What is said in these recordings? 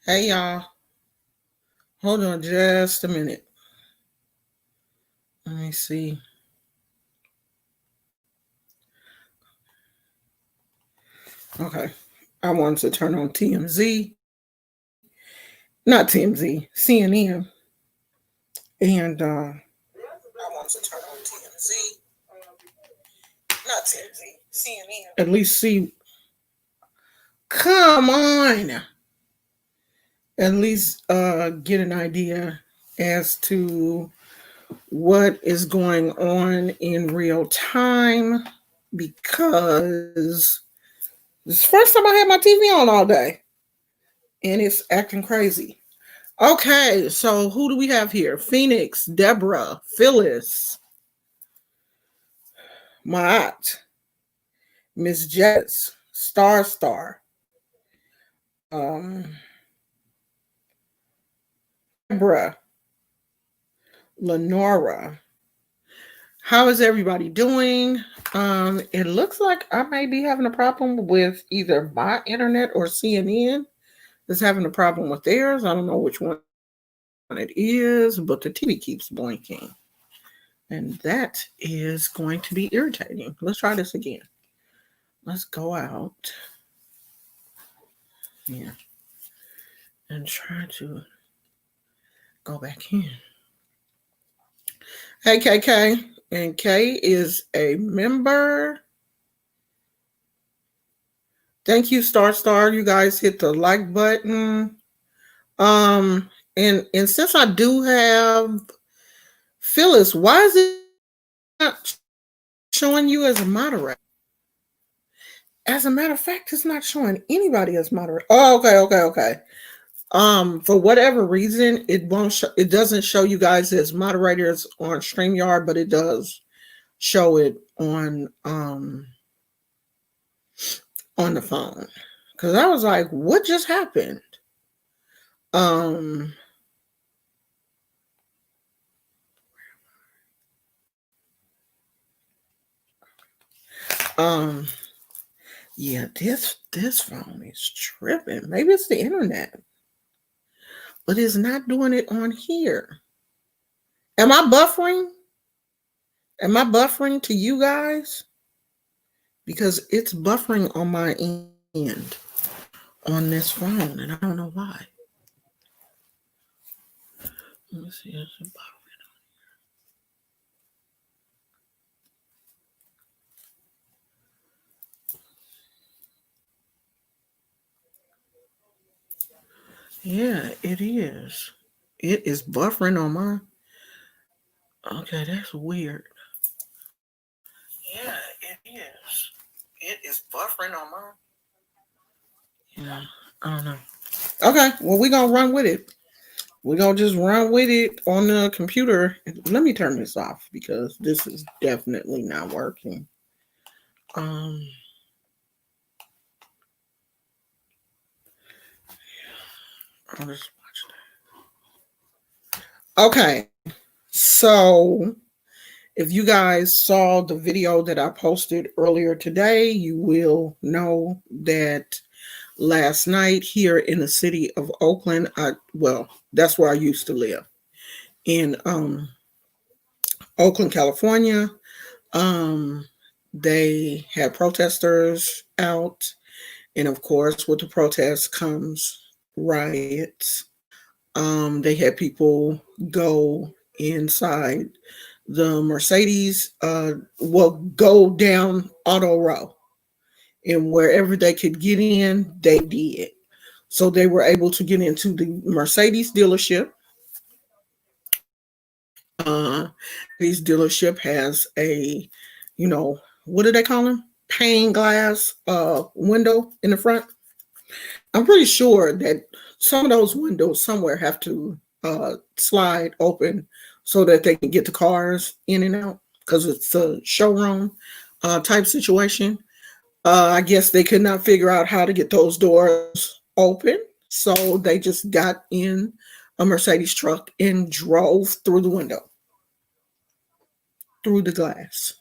Hey y'all, hold on just a minute. Let me see. Okay, I wanted to turn on TMZ, not TMZ, CNN, and I wanted to turn on TMZ, not TMZ, CNN. At least see. Come on. At least get an idea as to what is going on in real time because this is the first time I had my TV on all day and it's acting crazy. Okay, so who do we have here? Phoenix, Deborah, Phyllis, Maat, Miss Jess, Star, um, Deborah, Lenora. How is everybody doing? It looks like I may be having a problem with either my internet or CNN is having a problem with theirs. I don't know which one it is, but the TV keeps blinking. And that is going to be irritating. Let's try this again. Let's go out here and try to go back in. Hey, KK. And K is a member. Thank you, Star. You guys hit the like button. And since I do have Phyllis, why is it not showing you as a moderator? As a matter of fact, it's not showing anybody as moderator. Oh, okay. For whatever reason, it doesn't show you guys as moderators on StreamYard, but it does show it on the phone. Because I was like, what just happened? Yeah, this phone is tripping. Maybe it's the internet, but it's not doing it on here. Am I buffering? Am I buffering to you guys? Because it's buffering on my end on this phone, and I don't know why. Let me see. Is it buffering? Yeah, it is. It is buffering on my. Okay, that's weird. Yeah, it is. It is buffering on my. Yeah, I don't know. Okay, well, we're going to run with it. We're going to just run with it on the computer. Let me turn this off because this is definitely not working. I'll just watch that. Okay, so if you guys saw the video that I posted earlier today, you will know that last night here in the city of Oakland, that's where I used to live, in Oakland, California. They had protesters out, and of course, with the protests comes riots. They had people go inside the Mercedes, go down Auto Row, and wherever they could get in, they did. So they were able to get into the Mercedes dealership. This dealership has a, what do they call them? Pane glass window in the front. I'm pretty sure that some of those windows somewhere have to slide open so that they can get the cars in and out because it's a showroom type situation. I guess they could not figure out how to get those doors open, so they just got in a Mercedes truck and drove through the window, through the glass.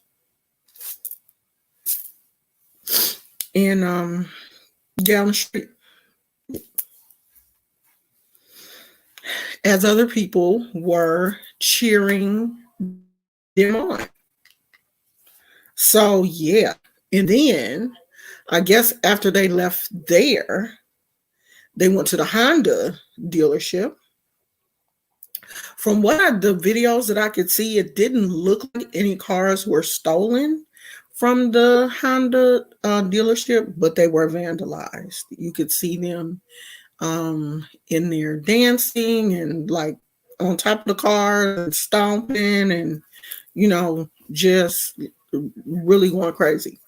And down the street. as other people were cheering them on. So, yeah. And then I guess after they left there, they went to the Honda dealership. From the videos that I could see, it didn't look like any cars were stolen from the Honda dealership, but they were vandalized. You could see them in there dancing and like on top of the car and stomping and just really going crazy.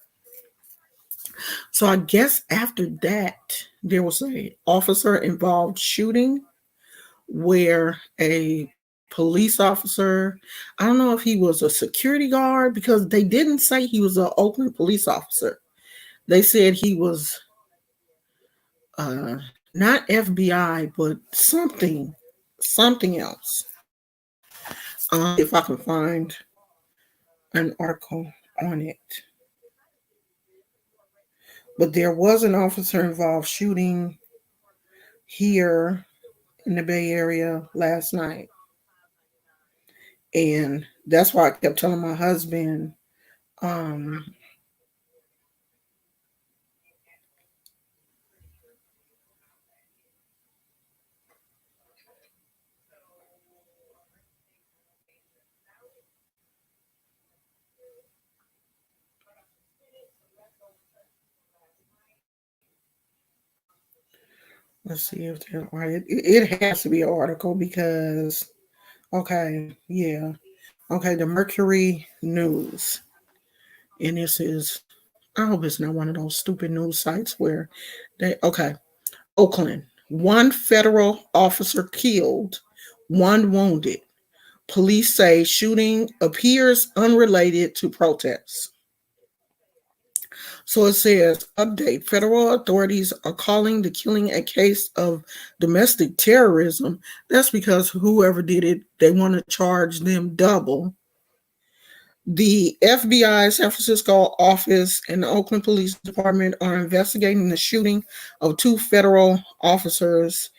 So I guess after that there was a officer involved shooting where a police officer, I don't know if he was a security guard because they didn't say he was an Oakland police officer. They said he was uh, not FBI, but something else. If I can find an article on it. But there was an officer involved shooting here in the Bay Area last night. And that's why I kept telling my husband, um, let's see if they're right. It has to be an article because, okay, yeah. Okay, the Mercury News. And this is, I hope it's not one of those stupid news sites where okay, Oakland. One federal officer killed, one wounded. Police say shooting appears unrelated to protests. So it says, update, federal authorities are calling the killing a case of domestic terrorism. That's because whoever did it, they want to charge them double. The FBI San Francisco office and the Oakland Police Department are investigating the shooting of two federal officers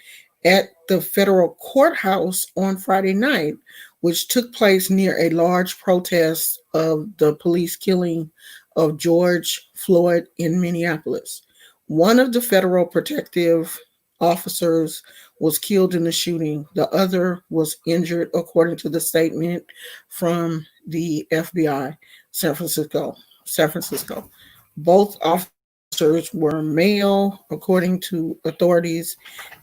at the federal courthouse on Friday night, which took place near a large protest of the police killing of George Floyd in Minneapolis. One of the federal protective officers was killed in the shooting. The other was injured, according to the statement from the FBI San Francisco. Both officers were male, according to authorities.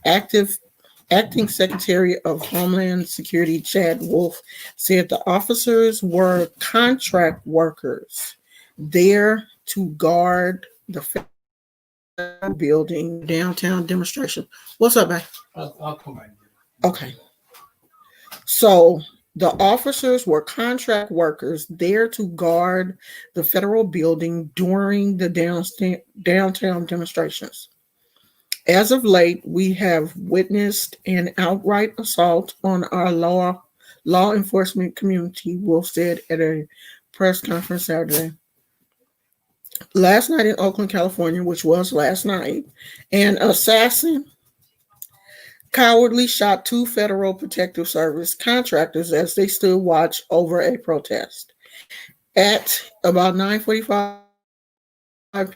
Acting Secretary of Homeland Security Chad Wolf said the officers were contract workers there to guard the federal building downtown demonstration. What's up, man? I'll come back. Okay. So the officers were contract workers there to guard the federal building during the downtown demonstrations. As of late, we have witnessed an outright assault on our law enforcement community, Wolf said at a press conference Saturday. Last night in Oakland, California, which was last night, an assassin cowardly shot two Federal Protective Service contractors as they stood watch over a protest. At about 9:45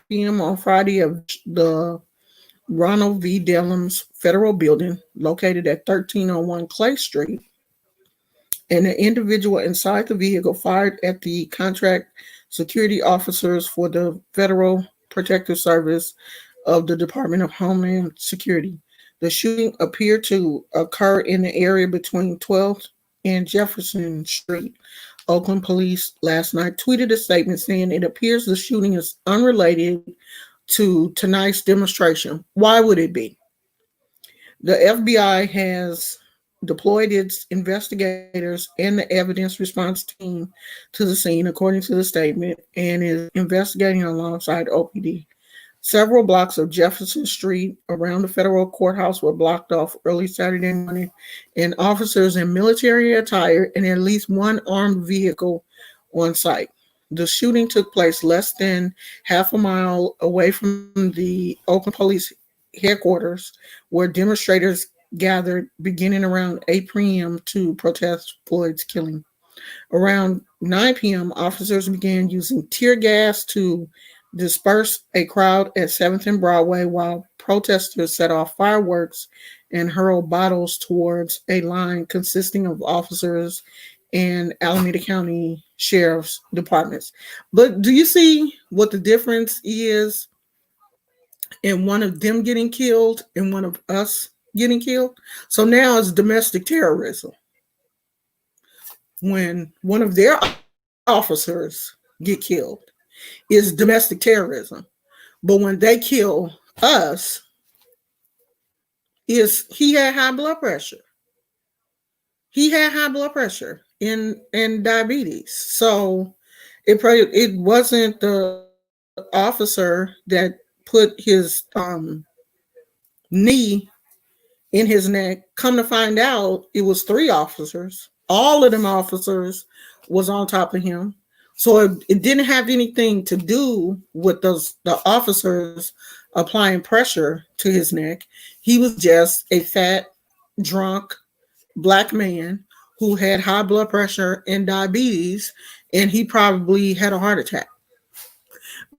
p.m. on Friday of the Ronald V. Dellums Federal Building, located at 1301 Clay Street, and an individual inside the vehicle fired at the contract security officers for the Federal Protective Service of the Department of Homeland Security. The shooting appeared to occur in the area between 12th and Jefferson Street. Oakland police last night tweeted a statement saying it appears the shooting is unrelated to tonight's demonstration. Why would it be? The FBI has deployed its investigators and the evidence response team to the scene, according to the statement, and is investigating alongside OPD. Several blocks of Jefferson Street around the federal courthouse were blocked off early Saturday morning, and officers in military attire and at least one armed vehicle on site. The shooting took place less than half a mile away from the Oakland Police headquarters, where demonstrators gathered beginning around 8 p.m. to protest Floyd's killing. Around 9 p.m., officers began using tear gas to disperse a crowd at 7th and Broadway while protesters set off fireworks and hurled bottles towards a line consisting of officers and Alameda County Sheriff's Departments. But do you see what the difference is in one of them getting killed and one of us getting killed? So now it's domestic terrorism. When one of their officers get killed, is domestic terrorism. But when they kill us, is he had high blood pressure. He had high blood pressure and diabetes. So it wasn't the officer that put his knee in his neck. Come to find out, it was 3 officers. All of them officers was on top of him. So it didn't have anything to do with the officers applying pressure to his neck. He was just a fat, drunk Black man who had high blood pressure and diabetes, and he probably had a heart attack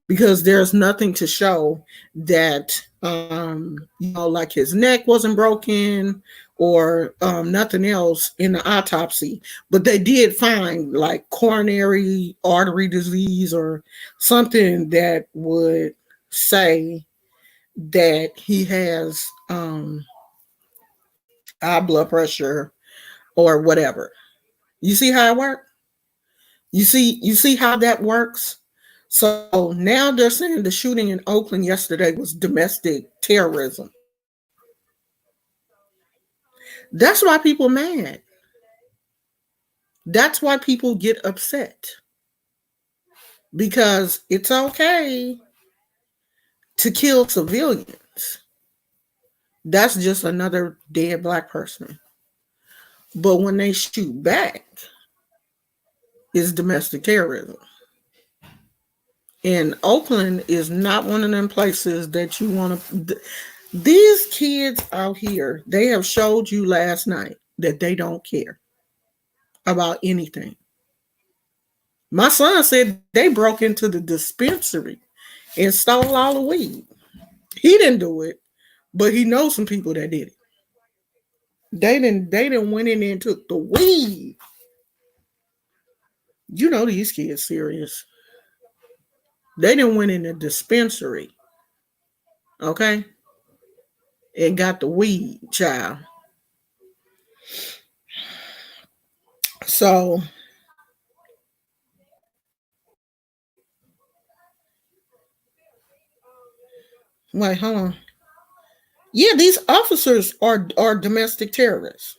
because there's nothing to show that, like his neck wasn't broken or nothing else in the autopsy. But they did find like coronary artery disease or something that would say that he has high blood pressure or whatever. You see how it works? You see how that works? So now they're saying the shooting in Oakland yesterday was domestic terrorism. That's why people are mad. That's why people get upset. Because it's okay to kill civilians. That's just another dead Black person. But when they shoot back, it's domestic terrorism. And Oakland is not one of them places that you want to. These kids out here, they have showed you last night that they don't care about anything. My son said they broke into the dispensary and stole all the weed. He didn't do it, but he knows some people that did it. They didn't went in there and took the weed. You know these kids serious. They didn't went in the dispensary, okay, and got the weed, child. So wait, hold on. Yeah, these officers are domestic terrorists.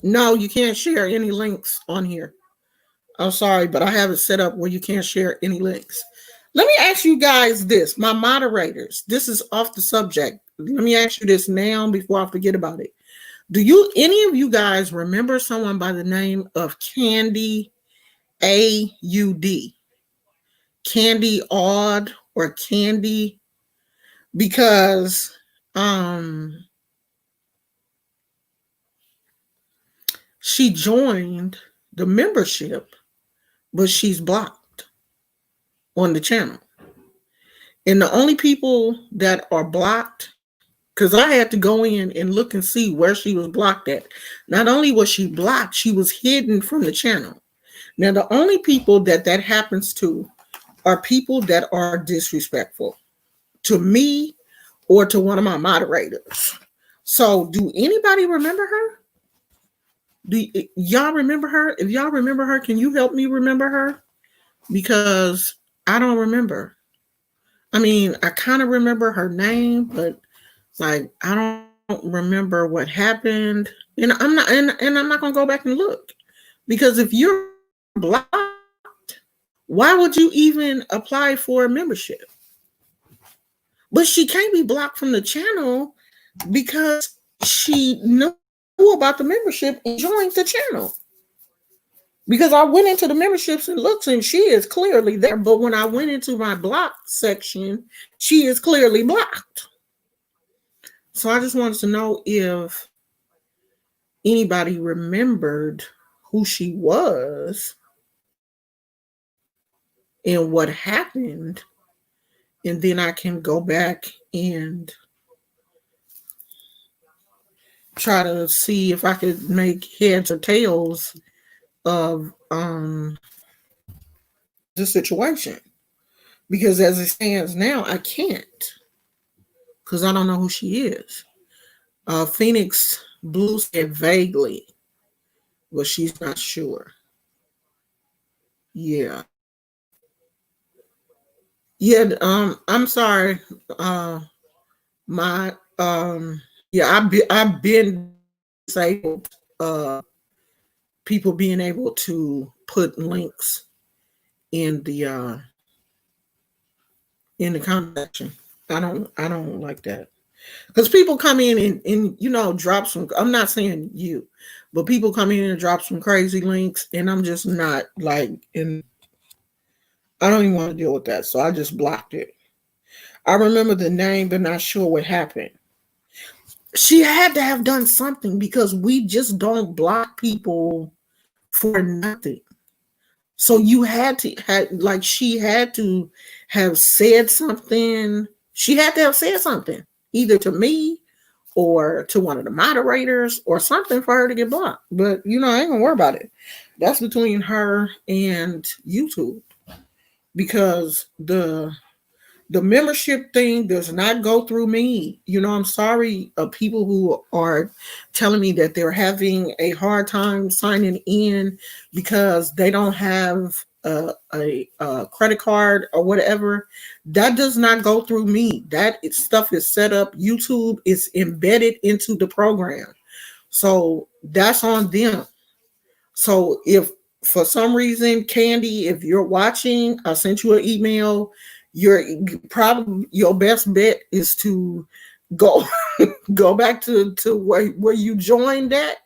No, you can't share any links on here. I'm sorry, but I have it set up where you can't share any links. Let me ask you guys this, my moderators. This is off the subject. Let me ask you this now before I forget about it. Do any of you guys remember someone by the name of Candy A-U-D? Candy Odd or Candy? Because she joined the membership, but she's blocked on the channel. And the only people that are blocked, because I had to go in and look and see where she was blocked at. Not only was she blocked, she was hidden from the channel. Now, the only people that happens to are people that are disrespectful to me or to one of my moderators. So do anybody remember her? Do y'all remember her? If y'all remember her, can you help me remember her? Because I don't remember. I mean, I kind of remember her name, but like I don't remember what happened. And I'm not gonna go back and look. Because if you're blocked, why would you even apply for a membership? But she can't be blocked from the channel because she knew about the membership and joined the channel. Because I went into the memberships and looked, and she is clearly there. But when I went into my blocked section, she is clearly blocked. So I just wanted to know if anybody remembered who she was and what happened, and then I can go back and try to see if I could make heads or tails of the situation. Because as it stands now, I can't because I don't know who she is. Phoenix Blue said vaguely, but she's not sure. Yeah. Yeah, I'm sorry. My yeah, I've been disabled people being able to put links in the comment section. I don't like that. Because people come in and drop some, I'm not saying you, but people come in and drop some crazy links, and I'm just not like, and I don't even want to deal with that. So I just blocked it. I remember the name, but not sure what happened. She had to have done something because we just don't block people for nothing. So you had to like she had to have said something. She had to have said something either to me or to one of the moderators or something for her to get blocked. But I ain't gonna worry about it. That's between her and YouTube because the membership thing does not go through me. I'm sorry people who are telling me that they're having a hard time signing in because they don't have a credit card or whatever. That does not go through me. Stuff is set up. YouTube is embedded into the program. So that's on them. So if for some reason, Candy, if you're watching, I sent you an email. Your best bet is to go go back to where you joined at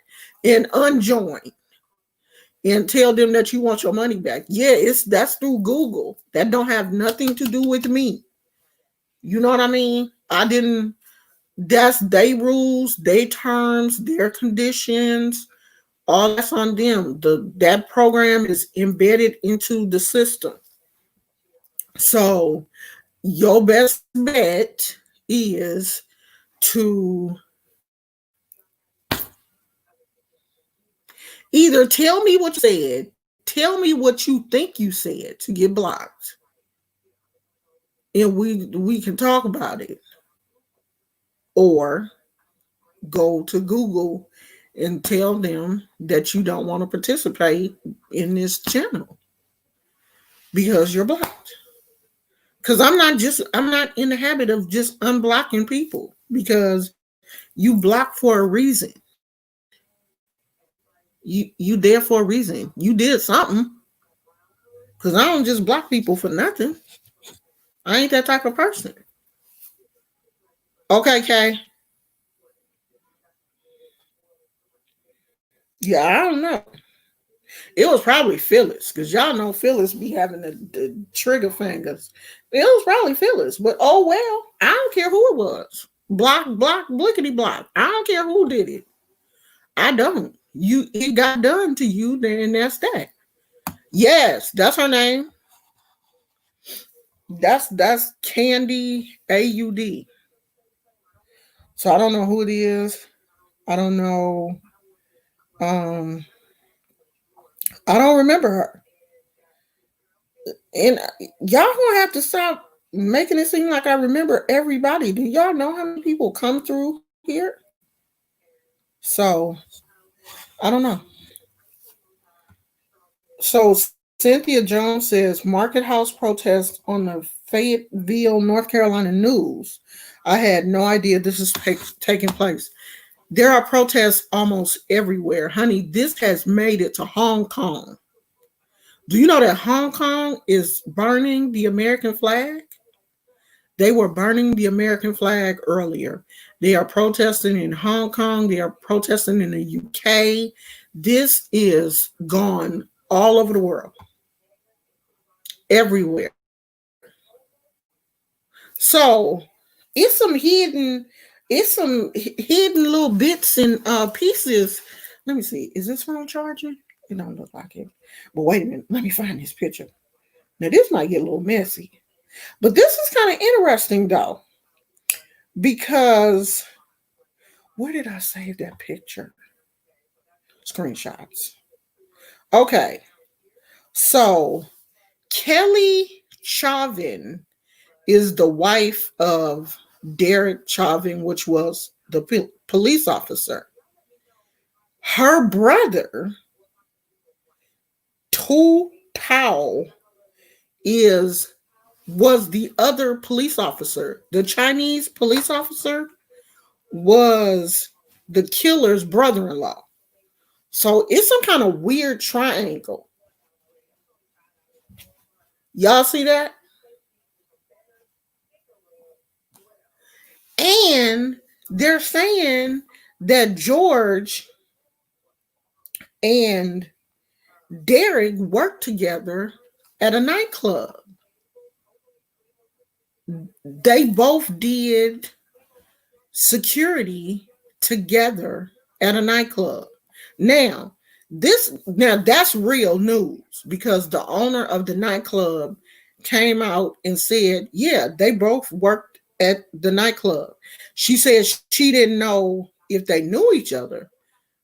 and unjoin and tell them that you want your money back. Yeah, that's through Google. That don't have nothing to do with me. You know what I mean? That's their rules, their terms, their conditions. All that's on them. That program is embedded into the system. So your best bet is to either tell me what you said, tell me what you think you said to get blocked, and we can talk about it, or go to Google and tell them that you don't want to participate in this channel because you're blocked. Because I'm not in the habit of just unblocking people because you block for a reason. You there for a reason. You did something. Because I don't just block people for nothing. I ain't that type of person. Okay, Kay. Yeah, I don't know. It was probably Phyllis, because y'all know Phyllis be having the trigger fingers. It was probably Phyllis, but oh well. I don't care who it was. Block, blickety block. I don't care who did it. I don't. It got done to you, then that's that. Yes, that's her name. That's Candy AUD. So I don't know who it is. I don't know. Um, I don't remember her. And y'all gonna have to stop making it seem like I remember everybody. Do y'all know how many people come through here? So I don't know. So Cynthia Jones says Market House protest on the Fayetteville, North Carolina news. I had no idea this is taking place. There are protests almost everywhere. Honey, this has made it to Hong Kong. Do you know that Hong Kong is burning the American flag? They were burning the American flag earlier. They are protesting in Hong Kong. They are protesting in the UK. This is gone all over the world, everywhere. So it's some hidden. It's some hidden little bits and pieces. Let me see. Is this phone charging? It don't look like it. But wait a minute. Let me find this picture. Now this might get a little messy. But this is kind of interesting though. Because where did I save that picture? Screenshots. Okay. So Kelly Chauvin is the wife of Derek Chauvin, which was the police officer. Her brother, Tu Tao, was the other police officer. The Chinese police officer was the killer's brother-in-law. So it's some kind of weird triangle. Y'all see that? And they're saying that George and Derek worked together at a nightclub. They both did security together at a nightclub. Now, that's real news because the owner of the nightclub came out and said, yeah, they both worked at the nightclub. She said she didn't know if they knew each other,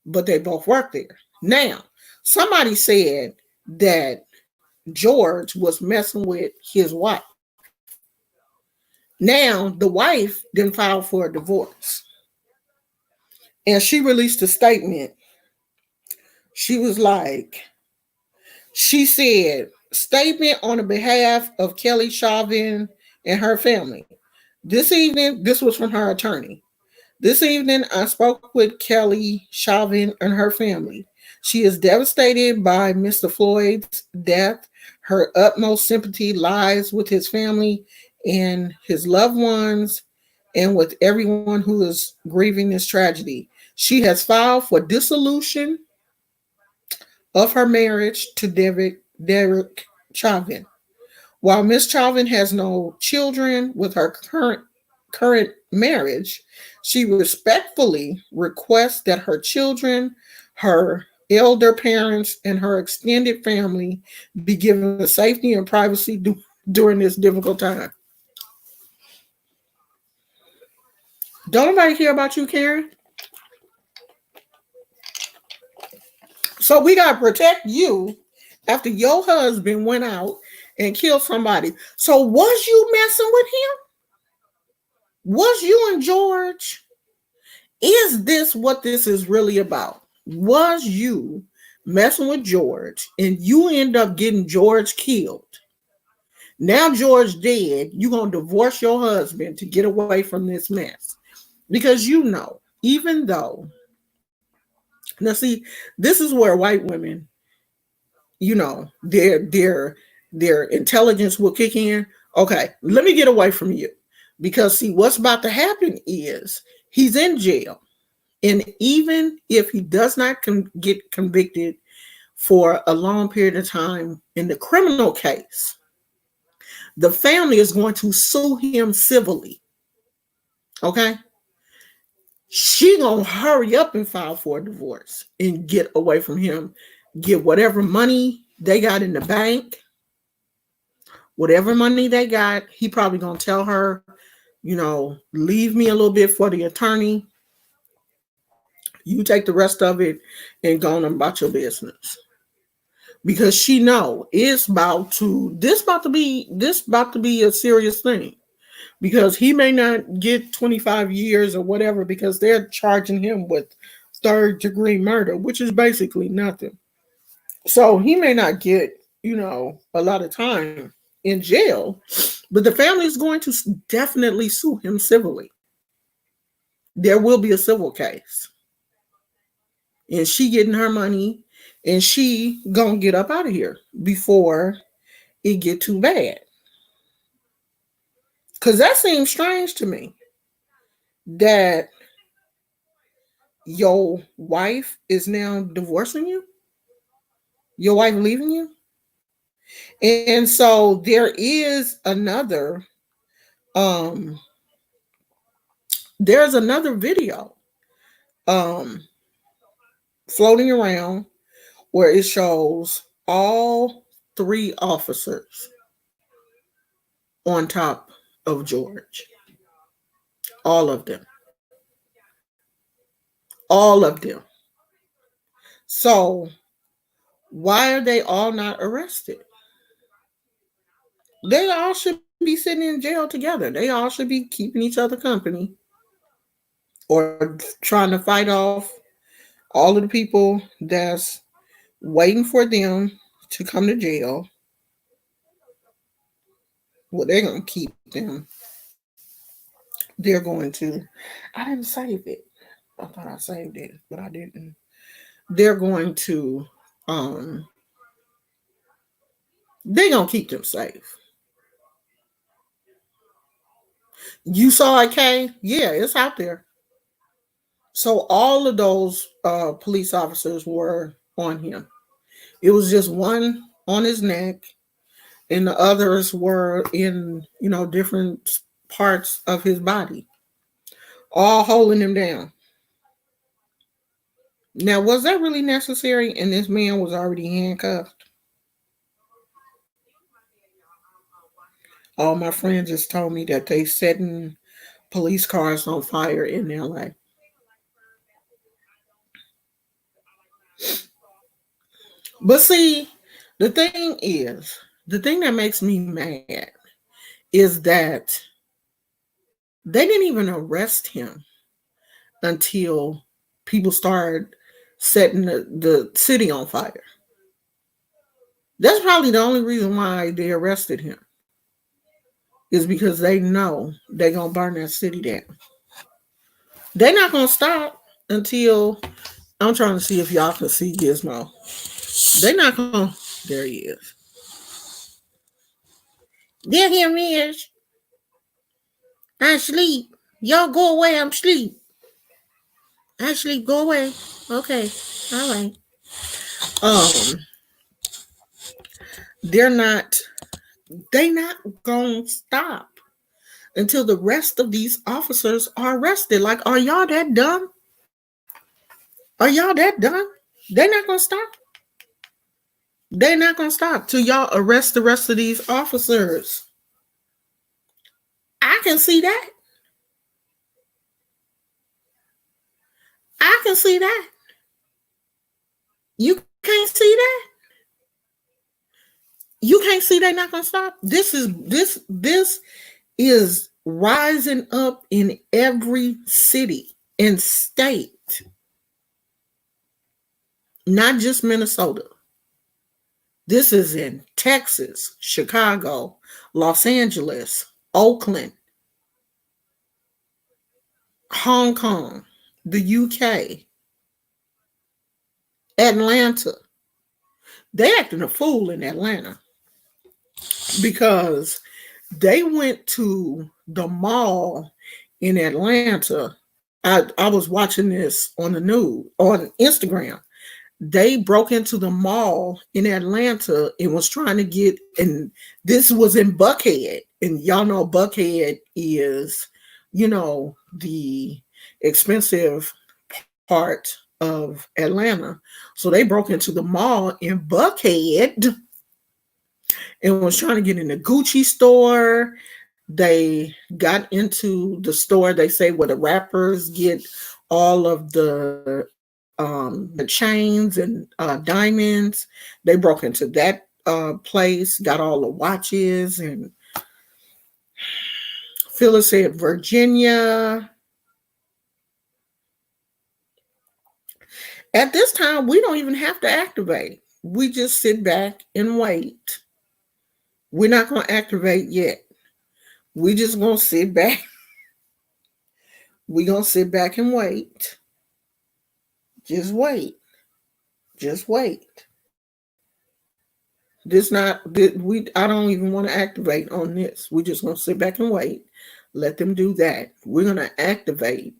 but they both worked there. Now, somebody said that George was messing with his wife. Now, the wife then filed for a divorce. And she released a statement. She said, statement on the behalf of Kelly Chauvin and her family. This evening, this was from her attorney. This evening, I spoke with Kelly Chauvin and her family. She is devastated by Mr. Floyd's death. Her utmost sympathy lies with his family and his loved ones and with everyone who is grieving this tragedy. She has filed for dissolution of her marriage to Derek Chauvin. While Miss Chauvin has no children with her current marriage, she respectfully requests that her children, her elder parents, and her extended family be given the safety and privacy during this difficult time. Don't nobody care about you, Karen? So we got to protect you after your husband went out and killed somebody. So was you messing with him? Was you and George? Is this what this is really about? Was you messing with George and you end up getting George killed? Now George dead, you're going to divorce your husband to get away from this mess. Because you know, even though, now see, this is where white women, you know, their intelligence will kick in. Okay, let me get away from you. Because see, what's about to happen is he's in jail. And even if he does not get convicted for a long period of time in the criminal case, the family is going to sue him civilly. Okay? She gonna hurry up and file for a divorce and get away from him. Get whatever money they got in the bank. Whatever money they got, he probably gonna tell her, you know, leave me a little bit for the attorney. You take the rest of it and go on about your business. Because she know it's about to be a serious thing. Because he may not get 25 years or whatever because they're charging him with third-degree murder, which is basically nothing. So he may not get, you know, a lot of time in jail, but the family is going to definitely sue him civilly. There will be a civil case. And she getting her money and she gonna get up out of here before it get too bad. Because that seems strange to me that your wife is now divorcing you, your wife leaving you. And so there is another There's another video um floating around where it shows all three officers on top of George. All of them. All of them. So why are they all not arrested? They all should be sitting in jail together. They all should be keeping each other company or trying to fight off all of the people that's waiting for them to come to jail. Well, they're going to keep them. They're going to. I didn't save it. I thought I saved it, but I didn't. They're going to. They're going to keep them safe. You saw it, Kay? Yeah, it's out there. So all of those police officers were on him. It was just one on his neck, and the others were in, different parts of his body, all holding him down. Now, was that really necessary? And this man was already handcuffed. All my friends just told me that they setting police cars on fire in LA. But see, the thing that makes me mad is that they didn't even arrest him until people started setting the city on fire. That's probably the only reason why they arrested him, is because they know they're going to burn that city down. They're not going to stop until, I'm trying to see if y'all can see Gizmo. They're not going to, there he is. There he is. I sleep. Y'all go away, I'm sleep. I sleep, go away. Okay, all right. They're not gonna stop until the rest of these officers are arrested. Like, are y'all that dumb? Are y'all that dumb? They're not gonna stop. They're not gonna stop till y'all arrest the rest of these officers. I can see that. I can see that. You can't see that. You can't see they're not gonna stop. This is rising up in every city and state, not just Minnesota. This is in Texas, Chicago, Los Angeles, Oakland, Hong Kong, the UK, Atlanta. They acting a fool in Atlanta because they went to the mall in Atlanta. I was watching this on the news, on Instagram. They broke into the mall in Atlanta and was trying to get, and this was in Buckhead. And y'all know Buckhead is, the expensive part of Atlanta. So they broke into the mall in Buckhead and was trying to get in the Gucci store. They got into the store, they say, where the rappers get all of the chains and diamonds. They broke into that place, got all the watches, and Phyllis said Virginia. At this time, we don't even have to activate. We just sit back and wait. We're not going to activate yet. We just going to sit back. We're going to sit back and wait. Just wait. Just wait. I don't even want to activate on this. We're just going to sit back and wait. Let them do that. We're going to activate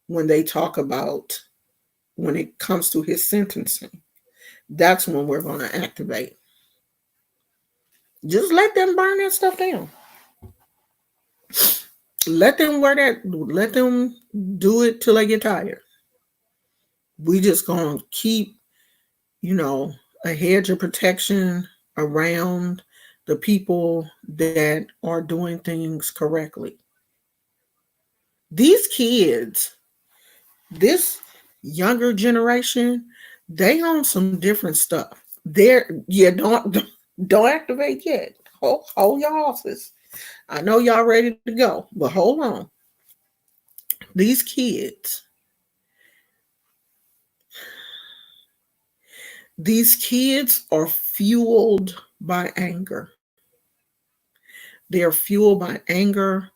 when they talk about, when it comes to his sentencing. That's when we're going to activate. Just let them burn that stuff down. Let them wear that. Let them do it till they get tired. We just gonna keep, a hedge of protection around the people that are doing things correctly. These kids, this younger generation, they on some different stuff. Don't activate yet. Hold your horses. I know y'all ready to go, but hold on. These kids are fueled by anger. They are fueled by anger.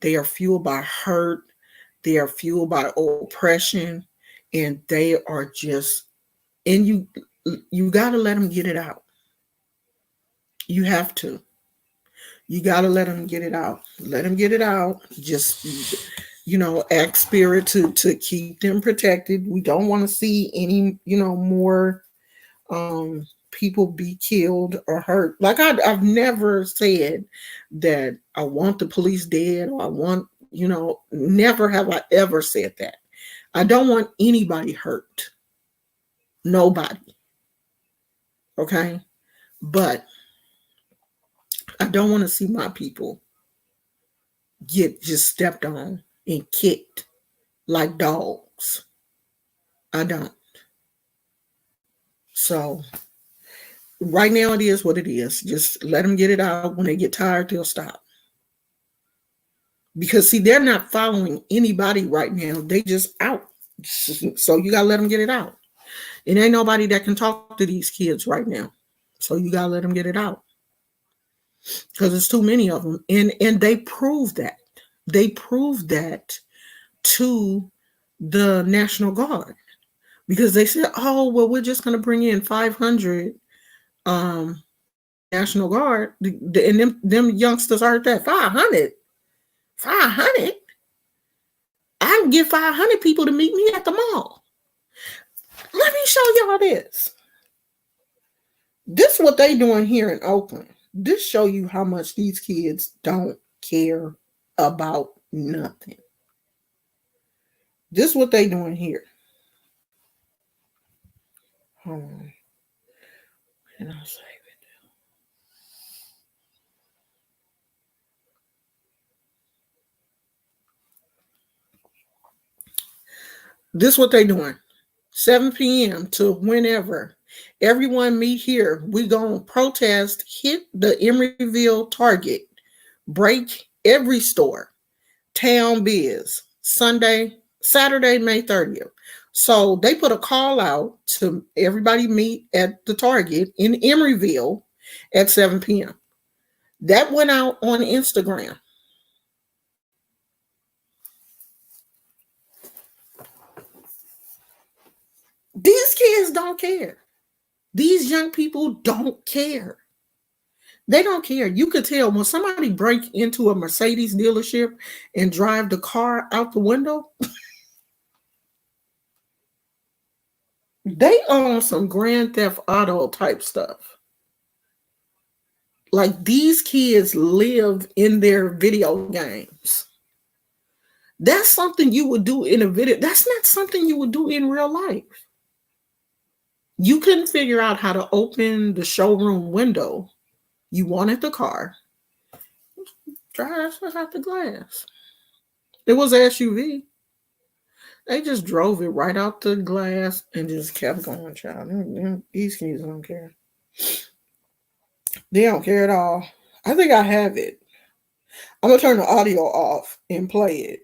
They are fueled by hurt. They are fueled by oppression, and they are just, and you got to let them get it out. You have to. You got to let them get it out. Let them get it out. Just, ask spirit to keep them protected. We don't want to see any, more people be killed or hurt. Like I've never said that I want the police dead or I want, never have I ever said that. I don't want anybody hurt. Nobody. Okay? But I don't want to see my people get just stepped on and kicked like dogs. I don't. So right now it is what it is. Just let them get it out. When they get tired, they'll stop. Because see, they're not following anybody right now. They just out. So you gotta let them get it out. It ain't nobody that can talk to these kids right now. So you gotta let them get it out. Because there's too many of them. And they proved that. They proved that to the National Guard. Because they said, oh, well, we're just gonna bring in 500 National Guard. And them youngsters heard that. 500. 500? I can get 500 people to meet me at the mall. Let me show y'all this. This is what they doing here in Oakland. This show you how much these kids don't care about nothing. This is what they doing here. Hold on. And I'll save it. This is what they doing. 7 p.m. to whenever. Everyone meet here. We gonna protest, hit the Emeryville Target, break every store, Town Biz, Saturday, May 30th. So they put a call out to everybody meet at the Target in Emeryville at 7 p.m. That went out on Instagram. These kids don't care. These young people don't care. They don't care. You could tell when somebody break into a Mercedes dealership and drive the car out the window, they own some Grand Theft Auto type stuff. Like these kids live in their video games. That's something you would do in a video. That's not something you would do in real life. You couldn't figure out how to open the showroom window. You wanted the car. Drive out the glass. It was an SUV. They just drove it right out the glass and just kept going, child. These kids don't care. They don't care at all. I think I have it. I'm going to turn the audio off and play it.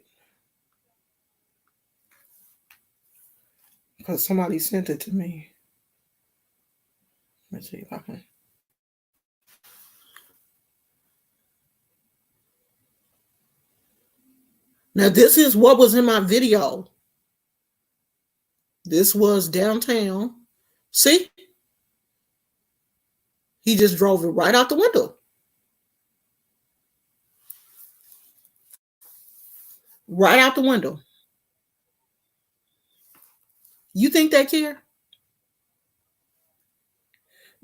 Because somebody sent it to me. Let's see if I can. Now, this is what was in my video. This was downtown. See? He just drove it right out the window. Right out the window. You think they care?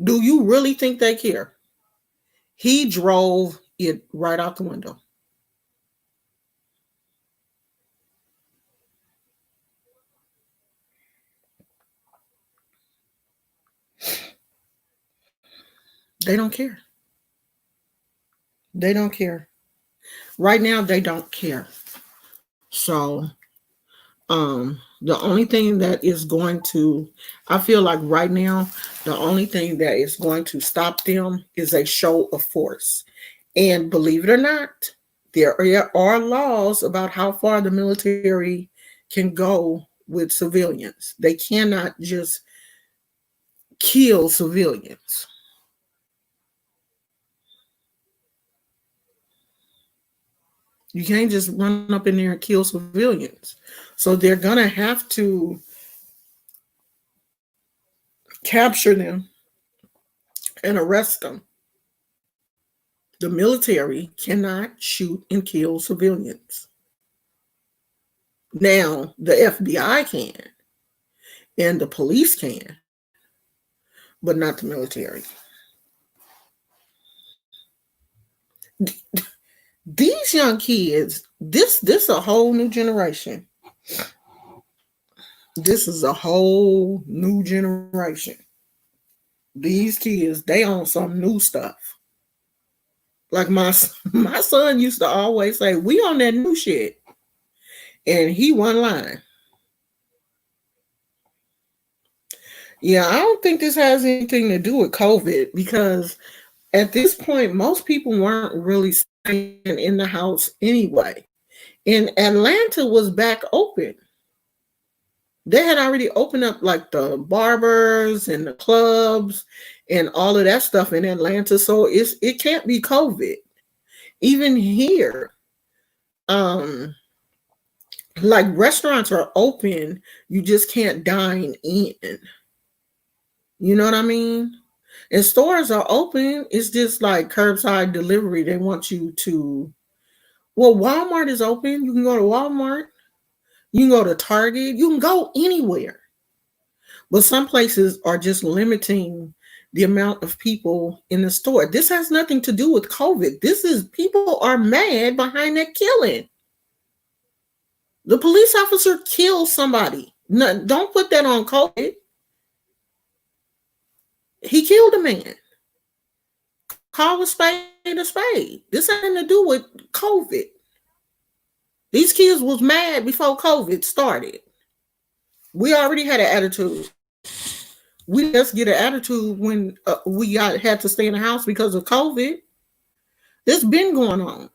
Do you really think they care? He drove it right out the window. They don't care. They don't care. Right now, they don't care. So, the only thing that is going to, I feel like right now, the only thing that is going to stop them is a show of force. And believe it or not, there are laws about how far the military can go with civilians. They cannot just kill civilians. You can't just run up in there and kill civilians. So they're going to have to capture them and arrest them. The military cannot shoot and kill civilians. Now, the FBI can, and the police can, but not the military. These young kids, this a whole new generation. This is a whole new generation. These kids, they on some new stuff. Like my son used to always say, "We on that new shit," and he one line. Yeah, I don't think this has anything to do with COVID because at this point, most people weren't really staying in the house anyway. And Atlanta was back open. They had already opened up like the barbers and the clubs and all of that stuff in Atlanta. So it can't be COVID. Even here, like restaurants are open, you just can't dine in. You know what I mean? And stores are open. It's just like curbside delivery. They want you to. Well, Walmart is open. You can go to Walmart. You can go to Target. You can go anywhere. But some places are just limiting the amount of people in the store. This has nothing to do with COVID. This is people are mad behind that killing. The police officer killed somebody. No, don't put that on COVID. He killed a man. Call a spade a spade. This had nothing to do with COVID. These kids was mad before COVID started. We already had an attitude. We just get an attitude when we had to stay in the house because of COVID. This been going on.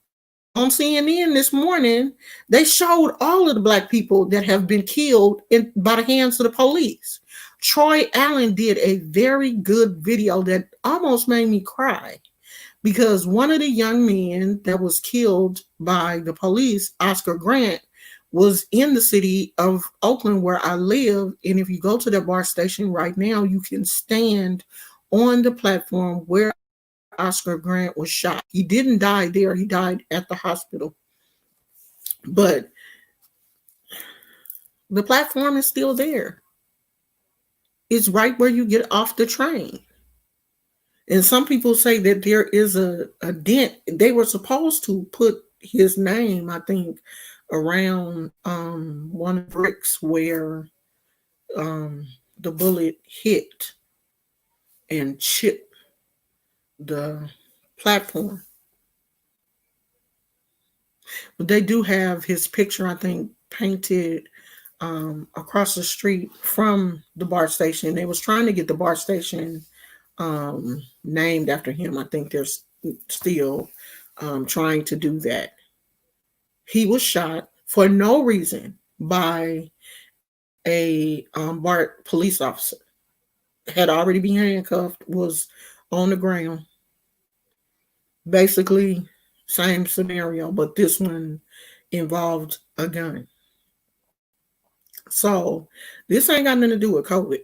On CNN this morning, they showed all of the Black people that have been killed by the hands of the police. Troy Allen did a very good video that almost made me cry because one of the young men that was killed by the police, Oscar Grant, was in the city of Oakland where I live. And if you go to the BART station right now, you can stand on the platform where Oscar Grant was shot. He didn't die there. He died at the hospital. But the platform is still there. It's right where you get off the train. And some people say that there is a dent. They were supposed to put his name, I think, around one of the bricks where the bullet hit and chipped the platform. But they do have his picture, I think, painted across the street from the BART station. They was trying to get the BART station named after him. I think they're still trying to do that. He was shot for no reason by a BART police officer. Had already been handcuffed, was on the ground. Basically, same scenario, but this one involved a gun. So this ain't got nothing to do with COVID.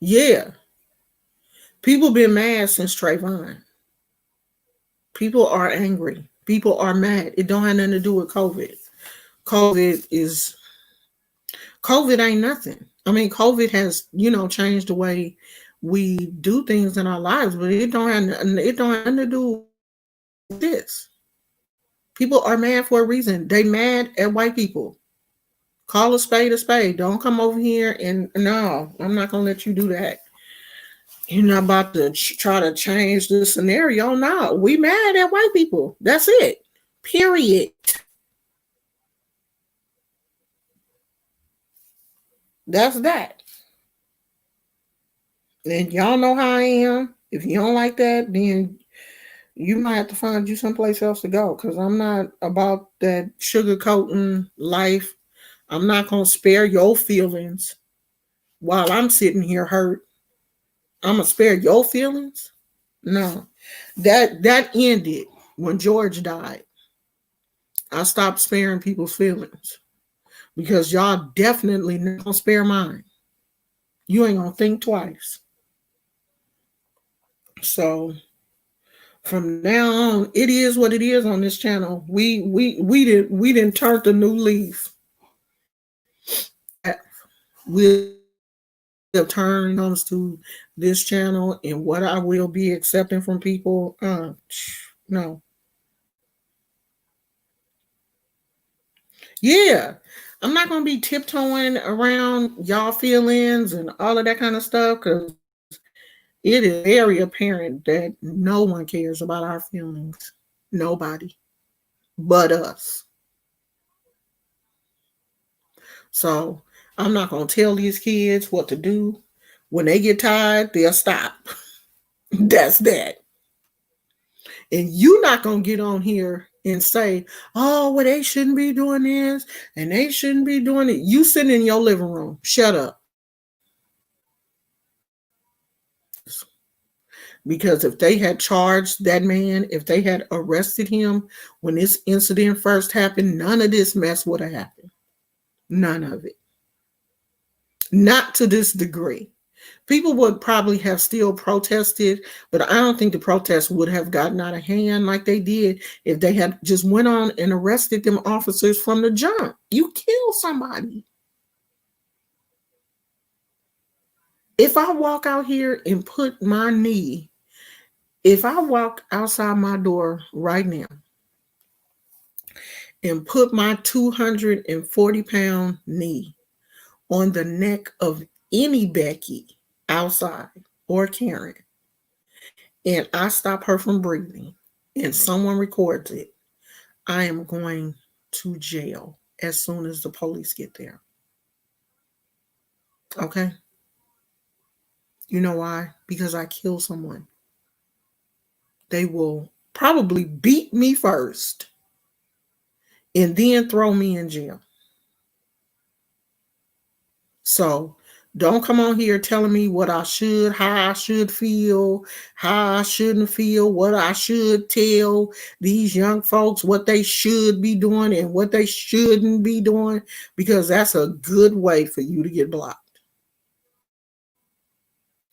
Yeah. People been mad since Trayvon. People are angry. People are mad. It don't have nothing to do with COVID. COVID ain't nothing. I mean, COVID has, changed the way we do things in our lives, but it don't have nothing to do with this. People are mad for a reason. They mad at white people. Call a spade a spade. Don't come over here and no, I'm not gonna let you do that. You're not about to try to change the scenario. No, we mad at white people. That's it. Period. That's that. And y'all know how I am. If you don't like that, then you might have to find you someplace else to go. Because I'm not about that sugarcoating life. I'm not gonna spare your feelings while I'm sitting here hurt. I'm gonna spare your feelings. No, that ended when George died. I stopped sparing people's feelings because y'all definitely not gonna spare mine. You ain't gonna think twice. So from now on, it is what it is on this channel. We didn't turn the new leaf. We have turned comes to this channel and what I will be accepting from people. No. Yeah. I'm not gonna be tiptoeing around y'all feelings and all of that kind of stuff because it is very apparent that no one cares about our feelings. Nobody but us. So I'm not going to tell these kids what to do. When they get tired, they'll stop. That's that. And you're not going to get on here and say, oh, well, they shouldn't be doing this and they shouldn't be doing it. You sitting in your living room. Shut up. Because if they had charged that man, if they had arrested him when this incident first happened, none of this mess would have happened. None of it. Not to this degree. People would probably have still protested, but I don't think the protests would have gotten out of hand like they did if they had just went on and arrested them officers from the jump. You kill somebody. If I walk out here and put my knee, if I walk outside my door right now and put my 240-pound knee on the neck of any Becky outside or Karen, and I stop her from breathing and someone records it, I am going to jail as soon as the police get there. Okay? You know why? Because I killed someone. They will probably beat me first and then throw me in jail. So don't come on here telling me what I should, how I should feel, how I shouldn't feel, what I should tell these young folks, what they should be doing and what they shouldn't be doing, because that's a good way for you to get blocked.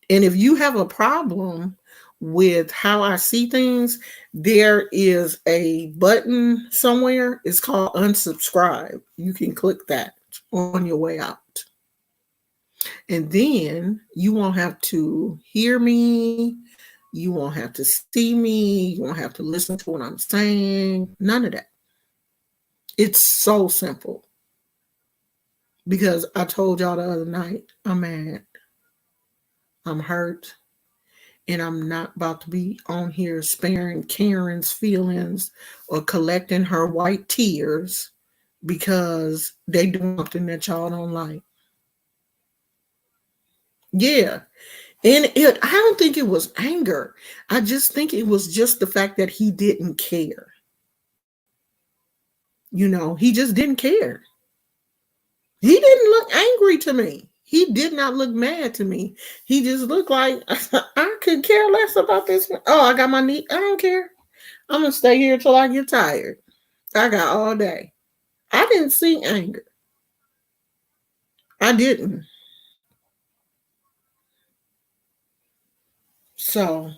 And if you have a problem with how I see things, there is a button somewhere. It's called unsubscribe. You can click that on your way out. And then you won't have to hear me. You won't have to see me. You won't have to listen to what I'm saying. None of that. It's so simple. Because I told y'all the other night, I'm mad. I'm hurt. And I'm not about to be on here sparing Karen's feelings or collecting her white tears because they do something that y'all don't like. Yeah. And I don't think it was anger. I just think it was just the fact that he didn't care. You know, he just didn't care. He didn't look angry to me. He did not look mad to me. He just looked like I could care less about this. Oh, I got my knee. I don't care. I'm gonna stay here till I get tired. I got all day. I didn't see anger. I didn't. So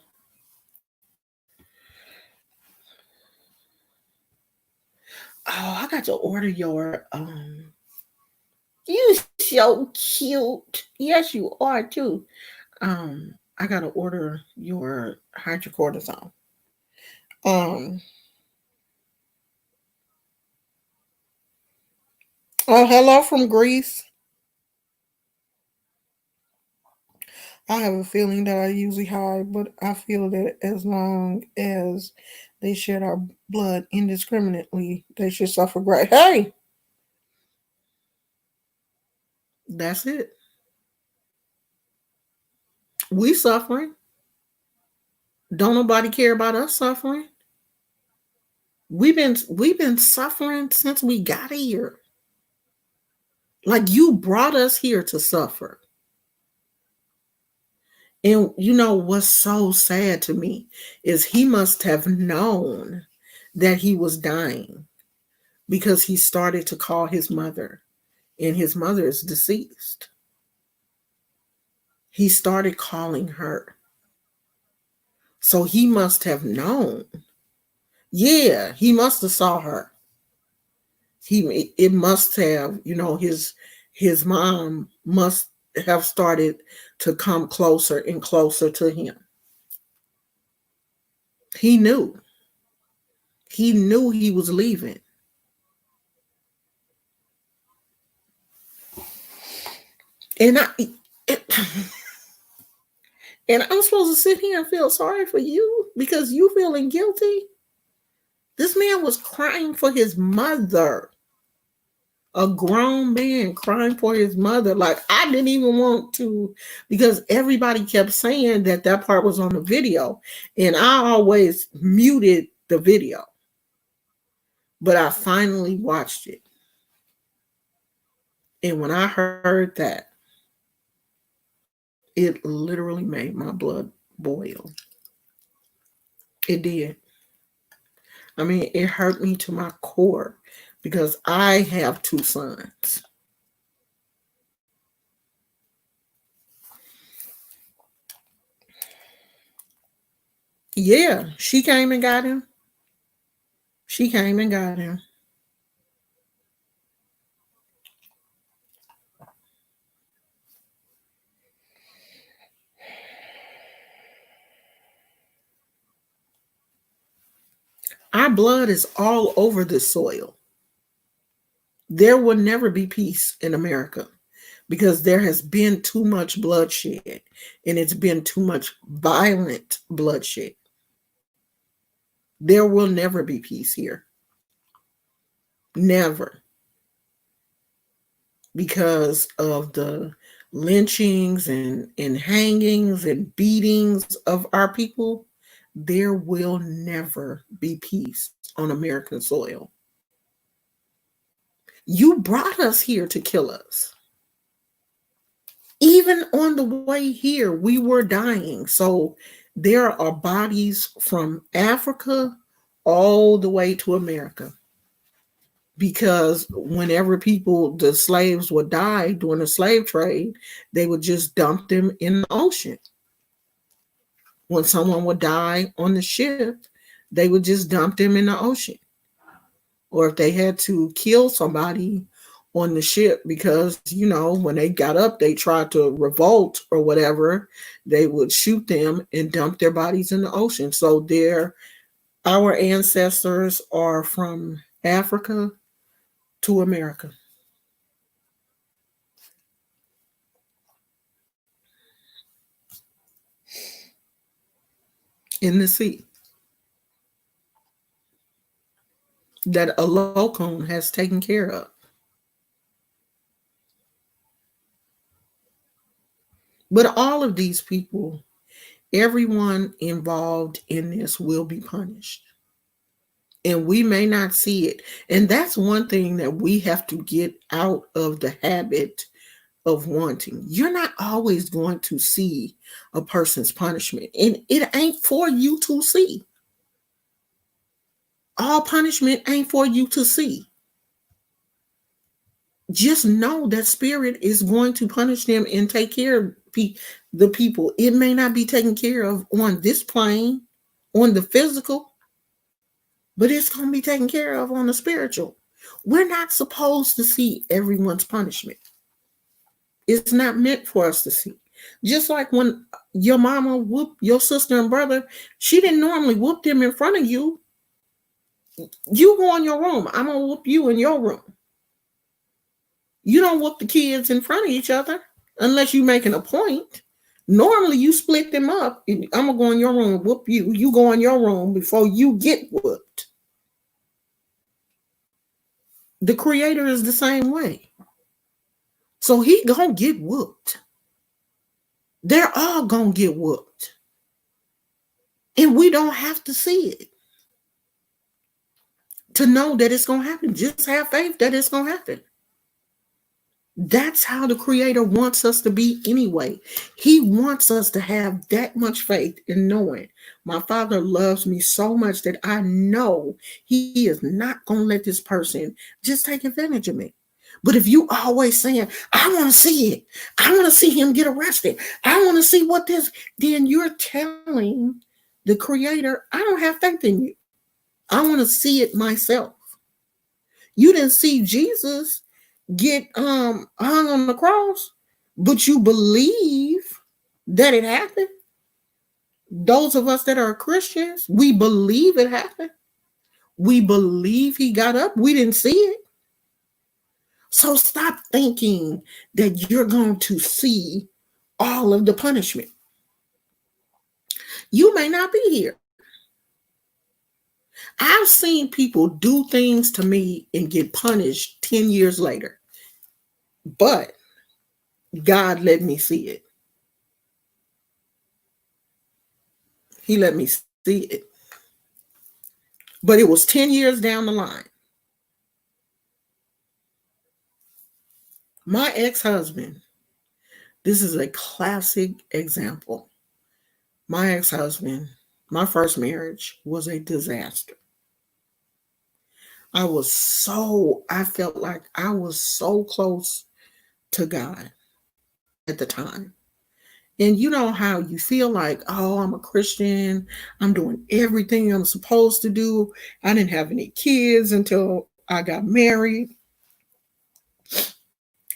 I got to order your you so cute. Yes, you are too. I gotta order your hydrocortisone. Um oh, hello from Greece. I have a feeling that I usually hide, but I feel that as long as they shed our blood indiscriminately, they should suffer great. Hey, that's it. We suffering. Don't nobody care about us suffering. We've been suffering since we got here. Like you brought us here to suffer. And you know what's so sad to me is he must have known that he was dying because he started to call his mother, and his mother is deceased. He started calling her. So he must have known. Yeah, he must have saw her. It must have, his mom must have started to come closer and closer to him. He knew. He knew he was leaving. And it, and I'm supposed to sit here and feel sorry for you because you feeling guilty. This man was crying for his mother. A grown man crying for his mother. Like, I didn't even want to, because everybody kept saying that that part was on the video. And I always muted the video. But I finally watched it. And when I heard that, it literally made my blood boil. It did. I mean, it hurt me to my core because I have two sons. Yeah, she came and got him. She came and got him. Our blood is all over this soil. There will never be peace in America because there has been too much bloodshed, and it's been too much violent bloodshed. There will never be peace here. Never. Because of the lynchings and hangings and beatings of our people, there will never be peace on American soil. You brought us here to kill us. Even on the way here, we were dying. So there are bodies from Africa all the way to America. Because whenever the slaves would die during the slave trade, they would just dump them in the ocean. When someone would die on the ship, they would just dump them in the ocean. Or if they had to kill somebody on the ship because, when they got up, they tried to revolt or whatever, they would shoot them and dump their bodies in the ocean. So our ancestors are from Africa to America. In the sea that a locum has taken care of. But all of these people, everyone involved in this will be punished. And we may not see it. And that's one thing that we have to get out of the habit of wanting. You're not always going to see a person's punishment. And it ain't for you to see. All punishment ain't for you to see. Just know that spirit is going to punish them and take care of the people. It may not be taken care of on this plane, on the physical, but it's going to be taken care of on the spiritual. We're not supposed to see everyone's punishment. It's not meant for us to see. Just like when your mama whooped your sister and brother, she didn't normally whoop them in front of you. You go in your room. I'm going to whoop you in your room. You don't whoop the kids in front of each other unless you're making a point. Normally, you split them up. I'm gonna go in your room and whoop you. You go in your room before you get whooped. The Creator is the same way. So he gonna get whooped. They're all gonna get whooped. And we don't have to see it to know that it's gonna happen. Just have faith that it's gonna happen. That's how the Creator wants us to be anyway. He wants us to have that much faith in knowing my Father loves me so much that I know He is not going to let this person just take advantage of me. But if you always saying, I want to see it, I want to see him get arrested, I want to see what this, then you're telling the Creator, I don't have faith in you. I want to see it myself. You didn't see Jesus get hung on the cross, but you believe that it happened. Those of us that are Christians, we believe it happened. We believe he got up. We didn't see it. So stop thinking that you're going to see all of the punishment. You may not be here. I've seen people do things to me and get punished 10 years later. But God let me see it. He let me see it. But it was 10 years down the line. My ex-husband, this is a classic example. My ex-husband, my first marriage was a disaster. I felt like I was so close to God at the time. And you know how you feel like, oh, I'm a Christian. I'm doing everything I'm supposed to do. I didn't have any kids until I got married.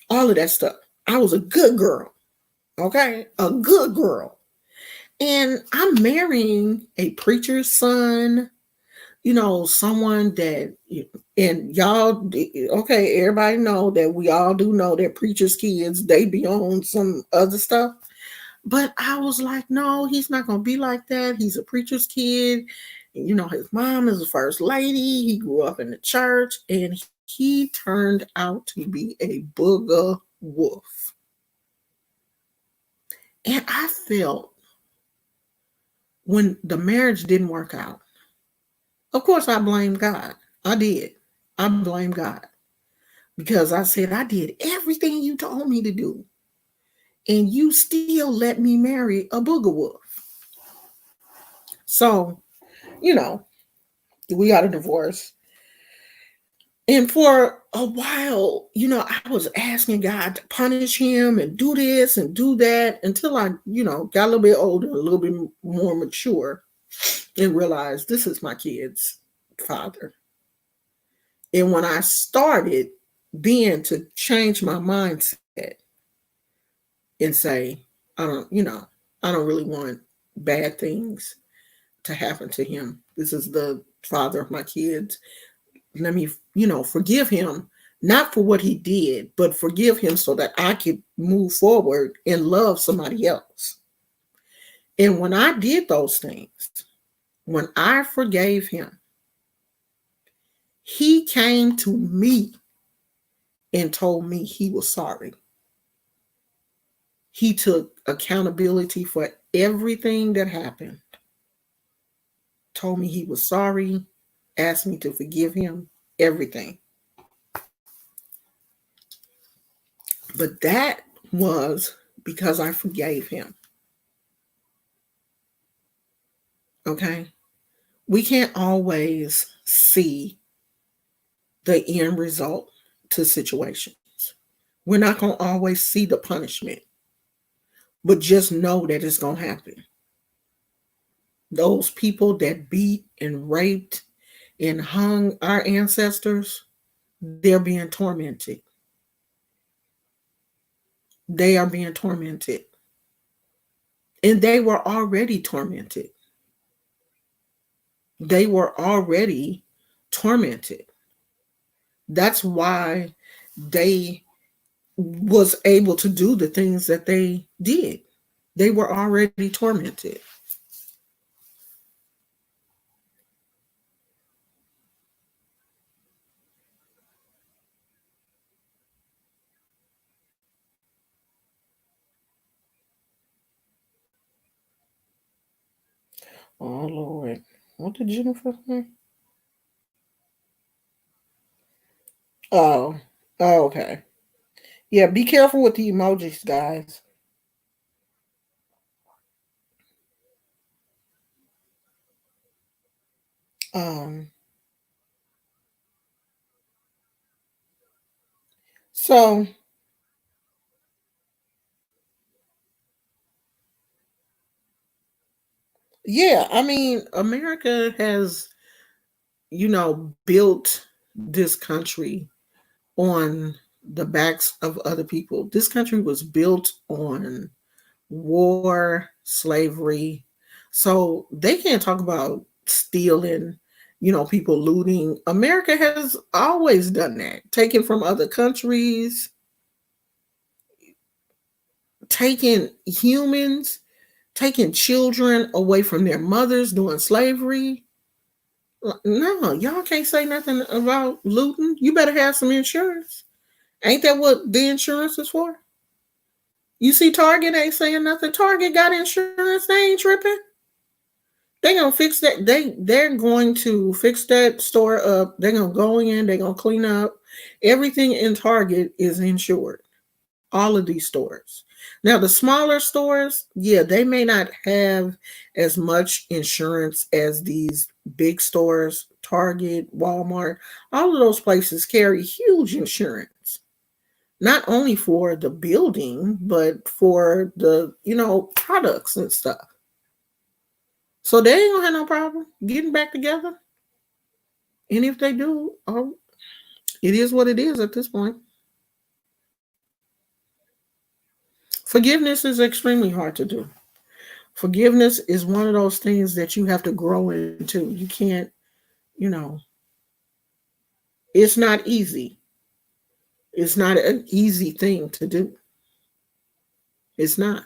All of that stuff. I was a good girl. Okay? A good girl. And I'm marrying a preacher's son, someone that, and y'all, okay, everybody know that we all do know that preacher's kids, they be on some other stuff. But I was like, no, he's not going to be like that. He's a preacher's kid. His mom is a first lady. He grew up in the church, and he turned out to be a booger wolf. And I felt when the marriage didn't work out, of course, I blamed God. I did. I blamed God because I said, I did everything you told me to do. And you still let me marry a booger wolf. So, we got a divorce. And for a while, I was asking God to punish him and do this and do that until I, got a little bit older, a little bit more mature and realized this is my kid's father. And when I started then to change my mindset and say, I don't really want bad things to happen to him. This is the father of my kids. Let me, forgive him, not for what he did, but forgive him so that I could move forward and love somebody else. And when I did those things, when I forgave him, he came to me and told me he was sorry. He took accountability for everything that happened, told me he was sorry, asked me to forgive him, everything. But that was because I forgave him. Okay? We can't always see the end result to situations. We're not going to always see the punishment, but just know that it's going to happen. Those people that beat and raped and hung our ancestors, they're being tormented. They are being tormented. And they were already tormented. They were already tormented. That's why they was able to do the things that they did. They were already tormented. Oh Lord. What did Jennifer say? Oh. Oh, okay. Yeah, be careful with the emojis, guys. Um, so yeah, I mean, America has, built this country on the backs of other people. This country was built on war, slavery. So they can't talk about stealing, people looting. America has always done that, taking from other countries, taking humans, taking children away from their mothers during slavery. No, y'all can't say nothing about looting. You better have some insurance. Ain't that what the insurance is for? You see, Target ain't saying nothing. Target got insurance. They ain't tripping. They gonna fix that. They're going to fix that store up. They're gonna go in. They're gonna clean up. Everything in Target is insured. All of these stores. Now the smaller stores, yeah, they may not have as much insurance as these big stores. Target, Walmart, all of those places carry huge insurance. Not only for the building, but for the products and stuff. So they ain't gonna have no problem getting back together. And if they do, oh, it is what it is at this point. Forgiveness is extremely hard to do. Forgiveness is one of those things that you have to grow into. You can't, you know, it's not easy. It's not an easy thing to do. It's not.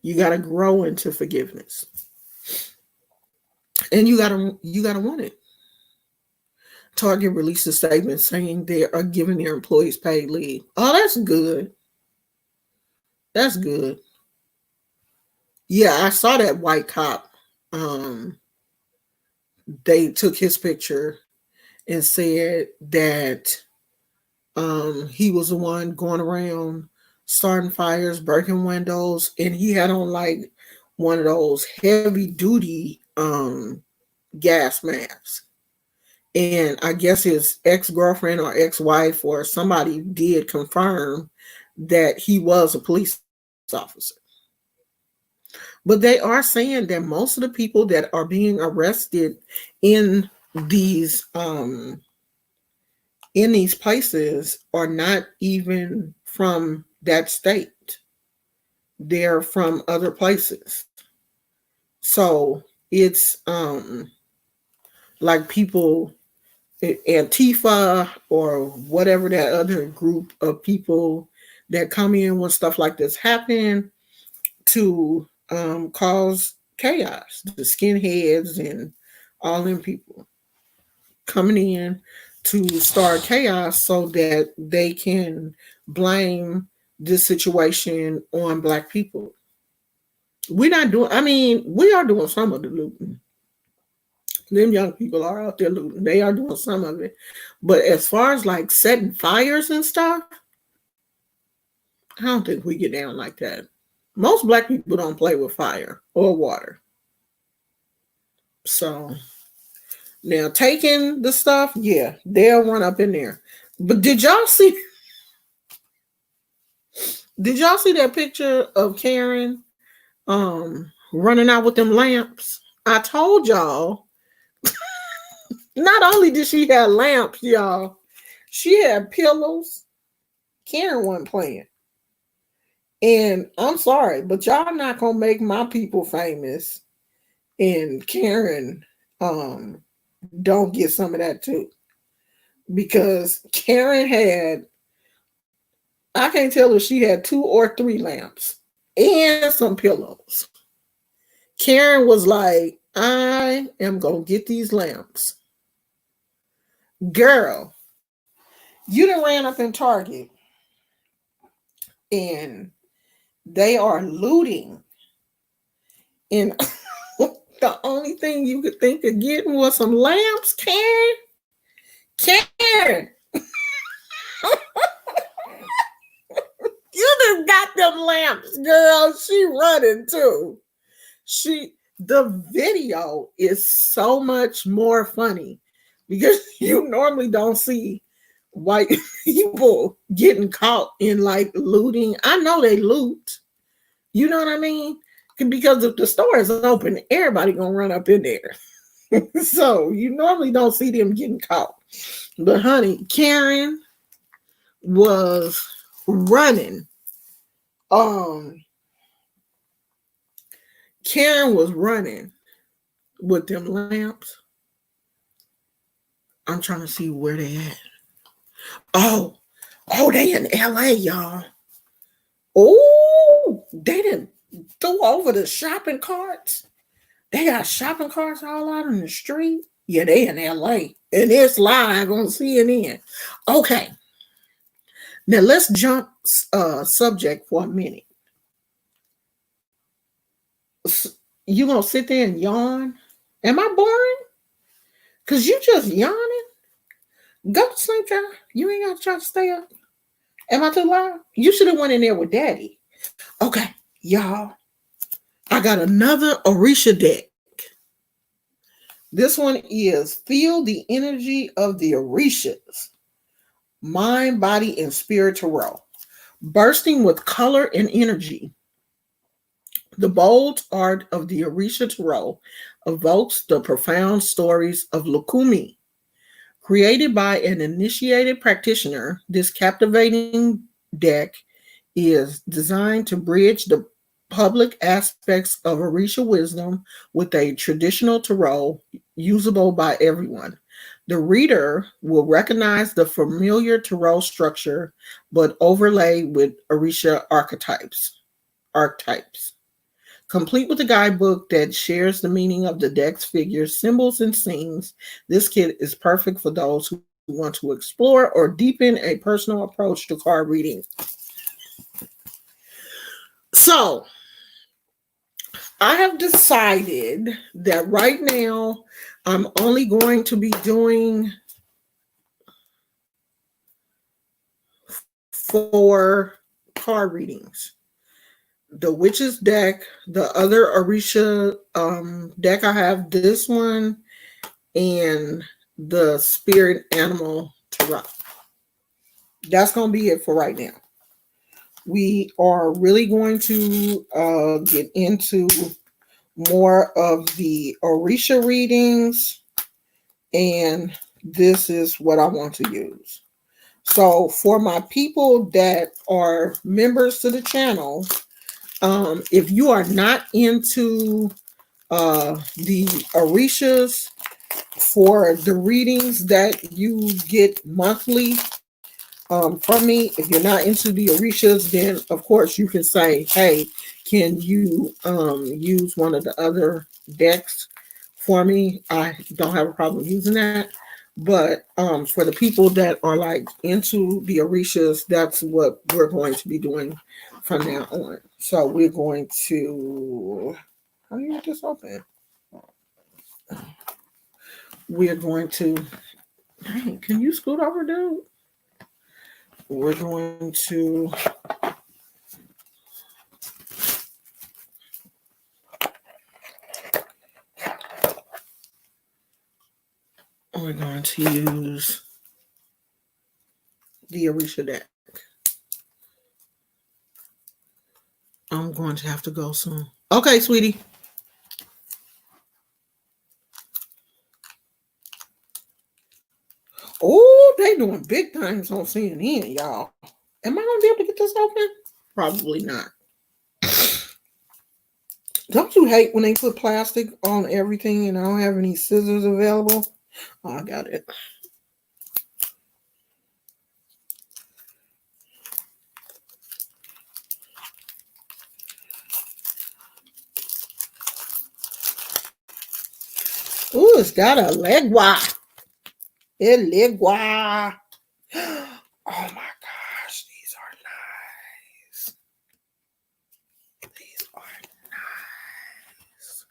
You got to grow into forgiveness. And you got to want it. Target released a statement saying they are giving their employees paid leave. Oh, that's good. That's good. Yeah, I saw that white cop. Um, they took his picture and said that he was the one going around starting fires, breaking windows, and he had on like one of those heavy duty gas masks. And I guess his ex girlfriend or ex wife or somebody did confirm that he was a police officer. But they are saying that most of the people that are being arrested in these um in these places are not even from that state. They're from other places. So it's like people Antifa or whatever that other group of people that come in when stuff like this happen to cause chaos. The skinheads and all them people coming in to start chaos so that they can blame this situation on black people. We're not doing, I mean, we are doing some of the looting. Them young people are out there looting. They are doing some of it. But as far as like setting fires and stuff, I don't think we get down like that. Most black people don't play with fire or water. So now taking the stuff, yeah, they'll run up in there. But did y'all see that picture of Karen running out with them lamps? I told y'all, not only did she have lamps, y'all, she had pillows. Karen wasn't playing. And I'm sorry, but y'all not gonna make my people famous. And Karen don't get some of that too. Because Karen had, I can't tell if she had 2 or 3 lamps. and some pillows. Karen was like, I am going to get these lamps. Girl, you done ran up in Target and they are looting. And the only thing you could think of getting was some lamps, Karen. Karen, you just got them lamps, girl. She running too. The video is so much more funny because you normally don't see white people getting caught in like looting. I know they loot. You know what I mean? Because if the store is open, everybody gonna run up in there. So you normally don't see them getting caught. But honey, Karen was running. Karen was running with them lamps. I'm trying to see where they at. Oh, they in LA, y'all. Oh, they didn't throw over the shopping carts. They got shopping carts all out in the street. Yeah, they in LA. And it's live on CNN. Okay. Now let's jump subject for a minute. You gonna sit there and yawn? Am I boring? Cause you just yawning? Go to sleep, child. You ain't gotta try to stay up. Am I too loud? You should have went in there with daddy. Okay, y'all. I got another Orisha deck. This one is Feel the Energy of the Orishas. Mind, Body, and Spirit Tarot. Bursting with color and energy. The bold art of the Orisha Tarot evokes the profound stories of Lukumi. Created by an initiated practitioner, this captivating deck is designed to bridge the public aspects of Orisha wisdom with a traditional tarot usable by everyone. The reader will recognize the familiar tarot structure, but overlaid with Orisha archetypes. Complete with a guidebook that shares the meaning of the deck's figures, symbols, and scenes, this kit is perfect for those who want to explore or deepen a personal approach to card reading. So, I have decided that right now I'm only going to be doing 4 card readings. The Witch's deck, the other Orisha deck I have, this one, and the Spirit Animal Tarot. That's going to be it for right now. We are really going to get into more of the Orisha readings, and this is what I want to use. So for my people that are members to the channel, if you are not into the Orishas for the readings that you get monthly from me, if you're not into the Orishas, then of course you can say, hey, can you use one of the other decks for me? I don't have a problem using that. But for the people that are like into the Orishas, that's what we're going to be doing from now on. So we're going to, how do you get this open? We're going to, hey, can you scoot over, dude? We're going to use the Orisha deck. I'm going to have to go soon. Okay, sweetie. Oh, they doing big things on CNN, y'all. Am I going to be able to get this open? Probably not. Don't you hate when they put plastic on everything and I don't have any scissors available? Oh, I got it. is that a legua? A legua. Oh my gosh, these are nice. These are nice.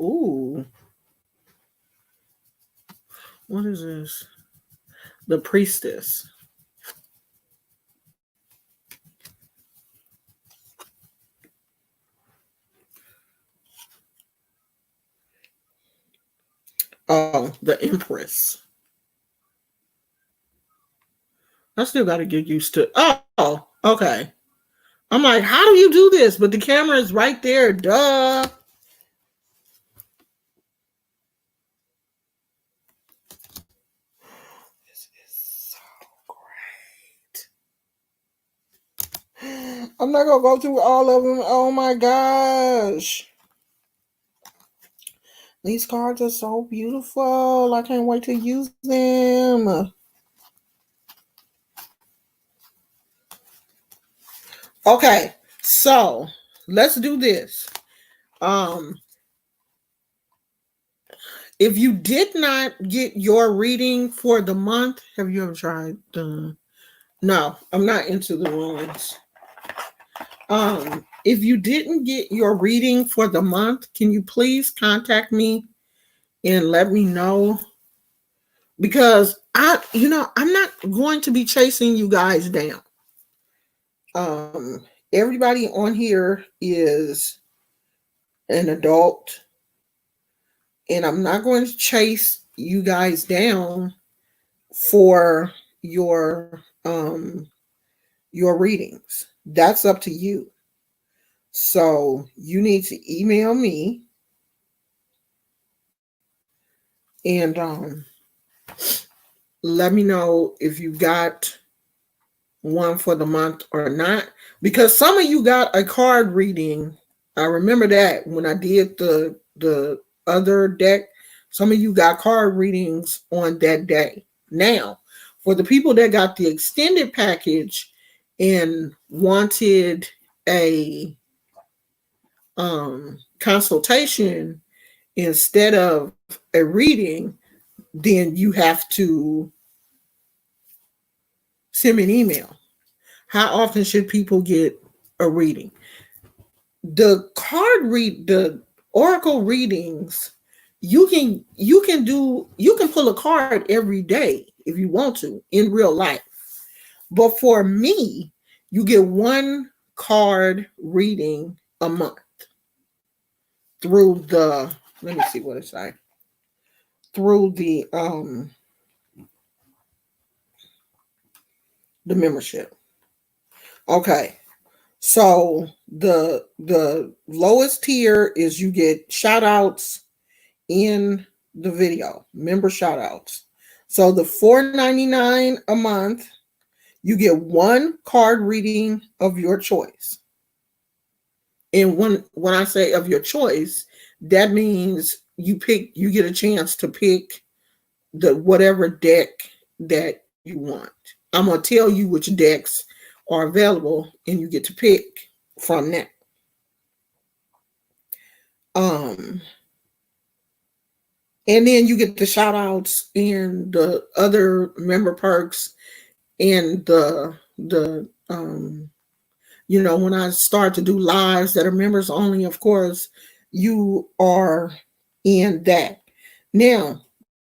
Ooh. What is this? The Priestess. Oh, the Empress. I still got to get used to. Oh, okay. I'm like, how do you do this? But the camera is right there. Duh. This is so great. I'm not going to go through all of them. Oh my gosh. These cards are so beautiful. I can't wait to use them. Okay, so let's do this. If you did not get your reading for the month, have you ever tried? No, I'm not into the ruins. If you didn't get your reading for the month, can you please contact me and let me know? Because I'm not going to be chasing you guys down. Everybody on here is an adult, and I'm not going to chase you guys down for your readings. That's up to you. So you need to email me and let me know if you got one for the month or not, because some of you got a card reading. I remember that when I did the other deck, some of you got card readings on that day. Now, for the people that got the extended package and wanted a consultation instead of a reading, then you have to send me an email. How often should people get a reading? The oracle readings, you can pull a card every day if you want to in real life. But for me, you get one card reading a month through the, let me see what it's like, through the membership. Okay. So the lowest tier is you get shout outs in the video, member shout outs. So the $4.99 a month, you get one card reading of your choice. And when I say of your choice, that means you get a chance to pick the whatever deck that you want. I'm gonna tell you which decks are available, and you get to pick from that. And then you get the shout outs and the other member perks and the when I start to do lives that are members only, of course, you are in that. Now,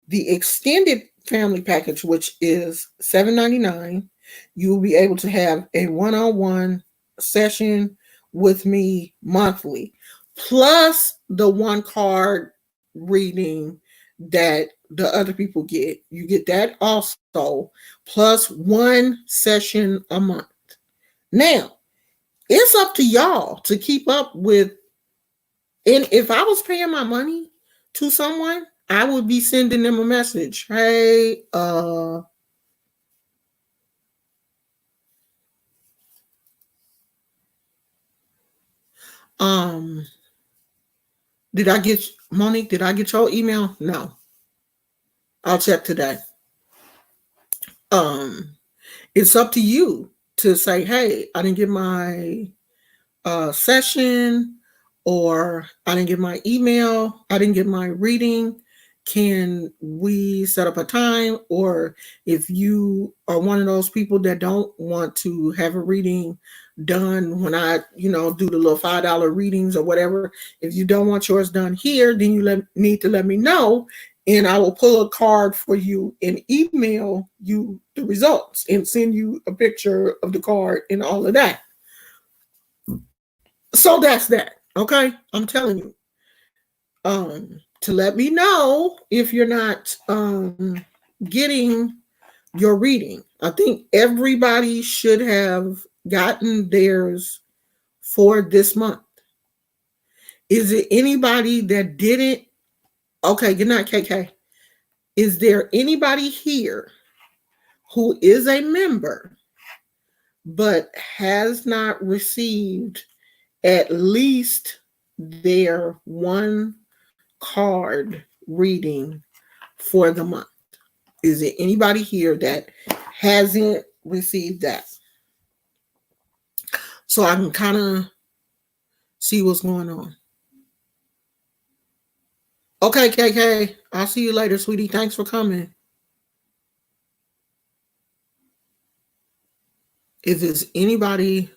the extended family package, which is $7.99, you will be able to have a one-on-one session with me monthly, plus the one card reading that the other people get. You get that also, plus one session a month. Now, it's up to y'all to keep up with. And if I was paying my money to someone, I would be sending them a message. Hey, did I get Monique? Did I get your email? No. I'll check today. It's up to you to say, hey, I didn't get my session, or I didn't get my email, I didn't get my reading. Can we set up a time? Or if you are one of those people that don't want to have a reading done when I, do the little $5 readings or whatever, if you don't want yours done here, then you need to let me know, and I will pull a card for you and email you the results and send you a picture of the card and all of that. So that's that. Okay. I'm telling you. To let me know if you're not getting your reading. I think everybody should have gotten theirs for this month. Is it anybody that didn't? Okay, good night, KK. Is there anybody here who is a member but has not received at least their one card reading for the month? Is there anybody here that hasn't received that? So I can kind of see what's going on. Okay, KK. I'll see you later, sweetie. Thanks for coming. If it's anybody,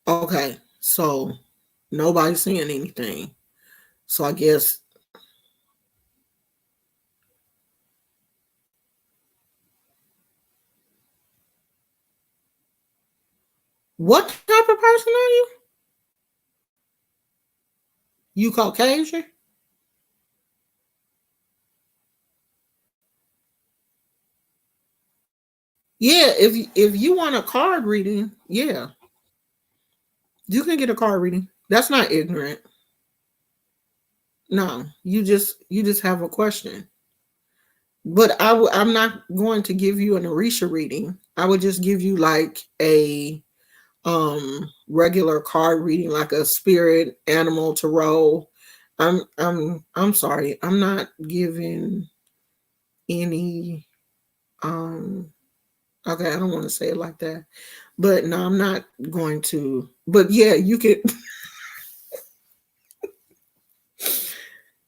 okay, so nobody's saying anything. So I guess what type of person are you? You Caucasian? Yeah, if you want a card reading, yeah, you can get a card reading. That's not ignorant. No, you just have a question. But I'm not going to give you an Orisha reading. I would just give you like a regular card reading, like a spirit animal tarot. I'm sorry. I'm not giving any okay, I don't want to say it like that. But no, I'm not going to. But yeah, you could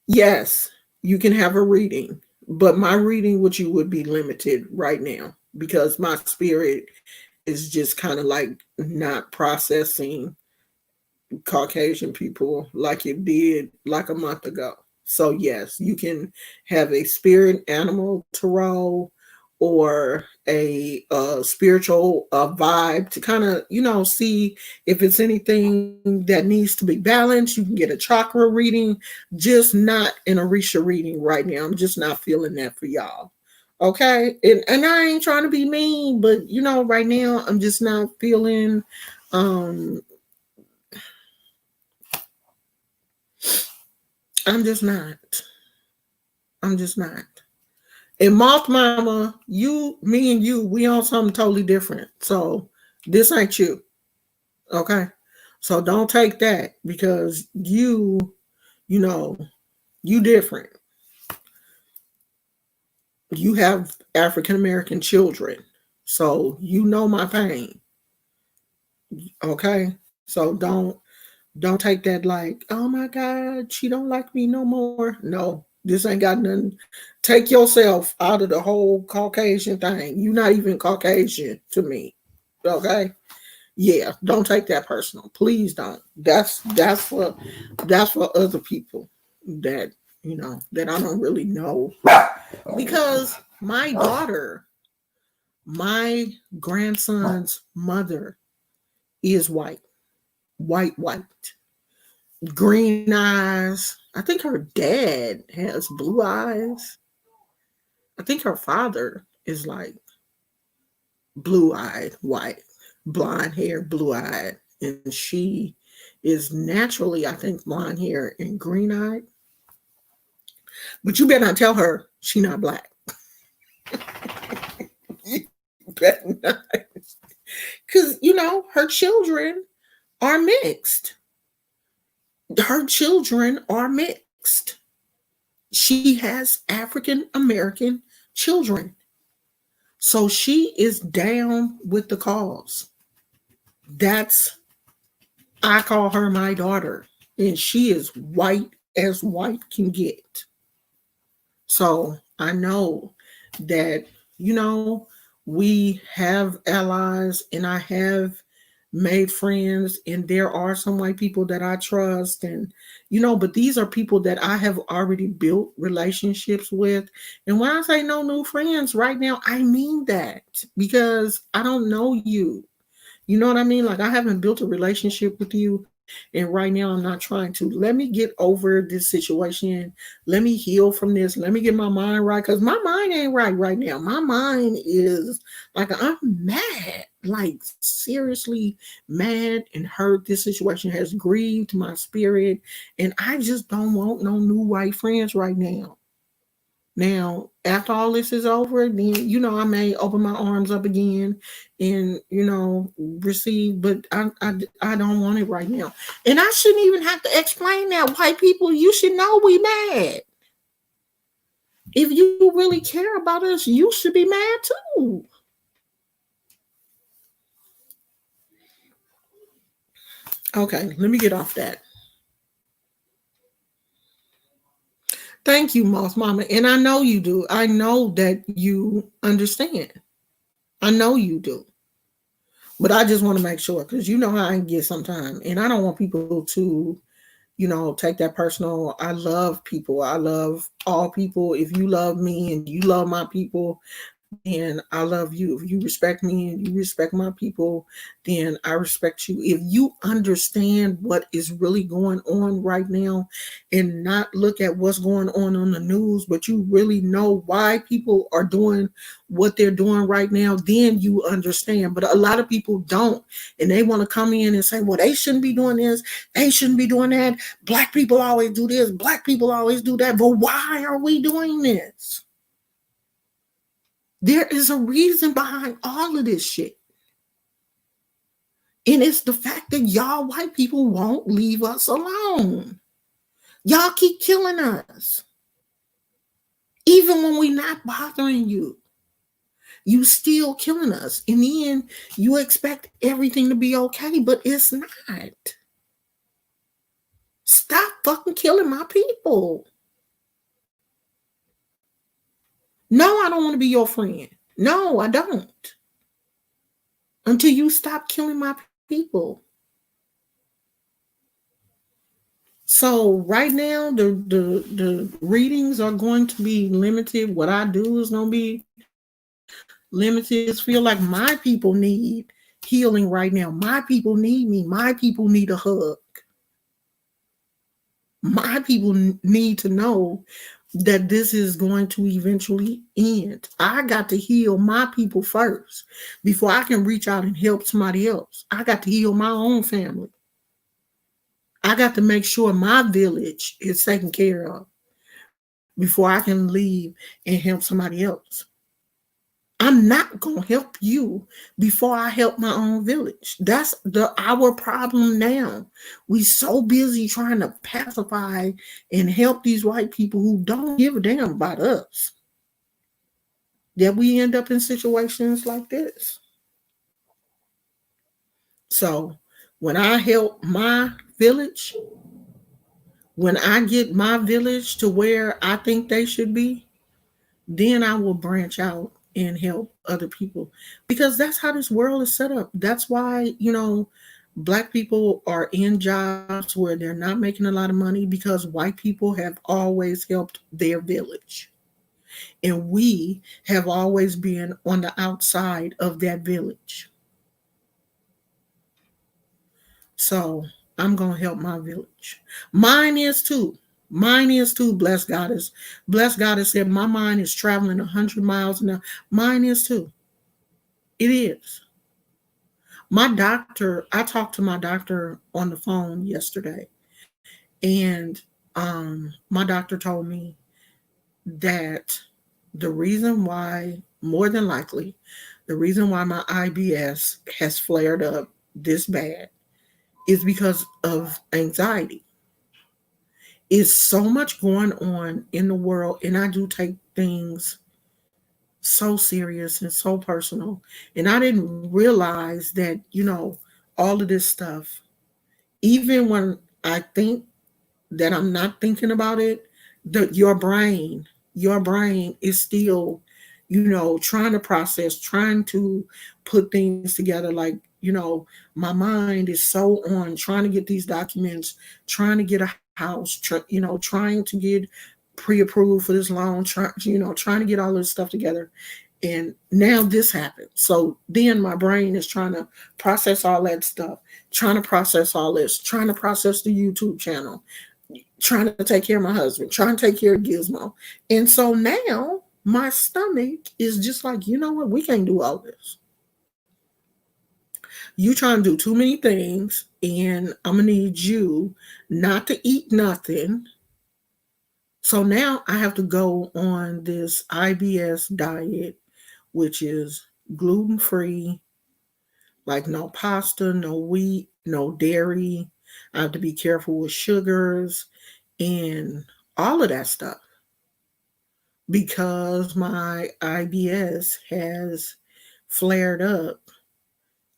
yes, you can have a reading. But my reading with you would be limited right now because my spirit is just kind of like not processing Caucasian people like it did like a month ago. So yes, you can have a spirit animal tarot or a spiritual vibe to kind of see if it's anything that needs to be balanced. You can get a chakra reading, just not an Orisha reading right now. I'm just not feeling that for y'all. Okay, and I ain't trying to be mean, but right now I'm just not feeling I'm just not. I'm just not. And Moth Mama, me and you, we on something totally different. So this ain't you. Okay. So don't take that because you different. You have African American children. So you know my pain. Okay. So don't take that like, oh my God, she don't like me no more. No, this ain't got nothing. Take yourself out of the whole Caucasian thing. You're not even Caucasian to me. Okay. Yeah, don't take that personal. Please don't. That's for other people that that I don't really know. Because my daughter, my grandson's mother is white. White. Green eyes. I think her dad has blue eyes. I think her father is like blue-eyed, white, blonde hair, blue-eyed, and she is naturally, I think, blonde hair and green-eyed. But you better not tell her she not black. You better not, because her children are mixed. Her children are mixed. She has African American children. So she is down with the cause. That's, I call her my daughter, and she is white as white can get. So I know that, you know, we have allies and I have made friends, and there are some white people that I trust, and but these are people that I have already built relationships with. And when I say no new friends right now, I mean that, because I don't know you. You know what I mean? Like, I haven't built a relationship with you. And right now, I'm not trying to. Let me get over this situation. Let me heal from this. Let me get my mind right. Because my mind ain't right now. My mind is like, I'm mad. Like, seriously mad and hurt. This situation has grieved my spirit. And I just don't want no new white friends right now. Now, after all this is over, then I may open my arms up again and receive, but I don't want it right now. And I shouldn't even have to explain that. White people, you should know we mad. If you really care about us, you should be mad too. Okay, let me get off that. Thank you, Moss Mama. And I know you do. I know that you understand. I know you do. But I just want to make sure, because you know how I get sometimes. And I don't want people to, take that personal. I love people. I love all people. If you love me and you love my people, then I love you. If you respect me and you respect my people, then I respect you. If you understand what is really going on right now and not look at what's going on the news, but you really know why people are doing what they're doing right now, then you understand. But a lot of people don't. And they want to come in and say, well, they shouldn't be doing this. They shouldn't be doing that. Black people always do this. Black people always do that. But why are we doing this? There is a reason behind all of this shit. And it's the fact that y'all white people won't leave us alone. Y'all keep killing us. Even when we're not bothering you, you still killing us. In the end, you expect everything to be okay, but it's not. Stop fucking killing my people. No, I don't want to be your friend. No, I don't. Until you stop killing my people. So right now, the readings are going to be limited. What I do is going to be limited. I just feel like my people need healing right now. My people need me. My people need a hug. My people need to know that this is going to eventually end. I got to heal my people first before I can reach out and help somebody else. I got to heal my own family. I got to make sure my village is taken care of before I can leave and help somebody else. I'm not going to help you before I help my own village. That's our problem now. We so busy trying to pacify and help these white people who don't give a damn about us that we end up in situations like this. So when I help my village, when I get my village to where I think they should be, then I will branch out and help other people, because that's how this world is set up. That's why, black people are in jobs where they're not making a lot of money, because white people have always helped their village. And we have always been on the outside of that village. So I'm going to help my village. Mine is too. Mine is too, blessed Goddess. Blessed Goddess said, my mind is traveling 100 miles an hour. Mine is too. It is. My doctor, I talked to my doctor on the phone yesterday. And my doctor told me that the reason why, more than likely, the reason why my IBS has flared up this bad is because of anxiety. Is so much going on in the world, and I do take things so serious and so personal. And I didn't realize that, all of this stuff, even when I think that I'm not thinking about it, your brain is still, trying to process, trying to put things together. Like, my mind is so on trying to get these documents, trying to get a house, trying to get pre-approved for this loan, trying to get all this stuff together. And now this happened. So then my brain is trying to process all that stuff, trying to process all this, trying to process the YouTube channel, trying to take care of my husband, trying to take care of Gizmo. And so now my stomach is just like, you know what? We can't do all this. You trying to do too many things, and I'm gonna need you not to eat nothing. So now I have to go on this IBS diet, which is gluten free, like no pasta, no wheat, no dairy. I have to be careful with sugars and all of that stuff because my IBS has flared up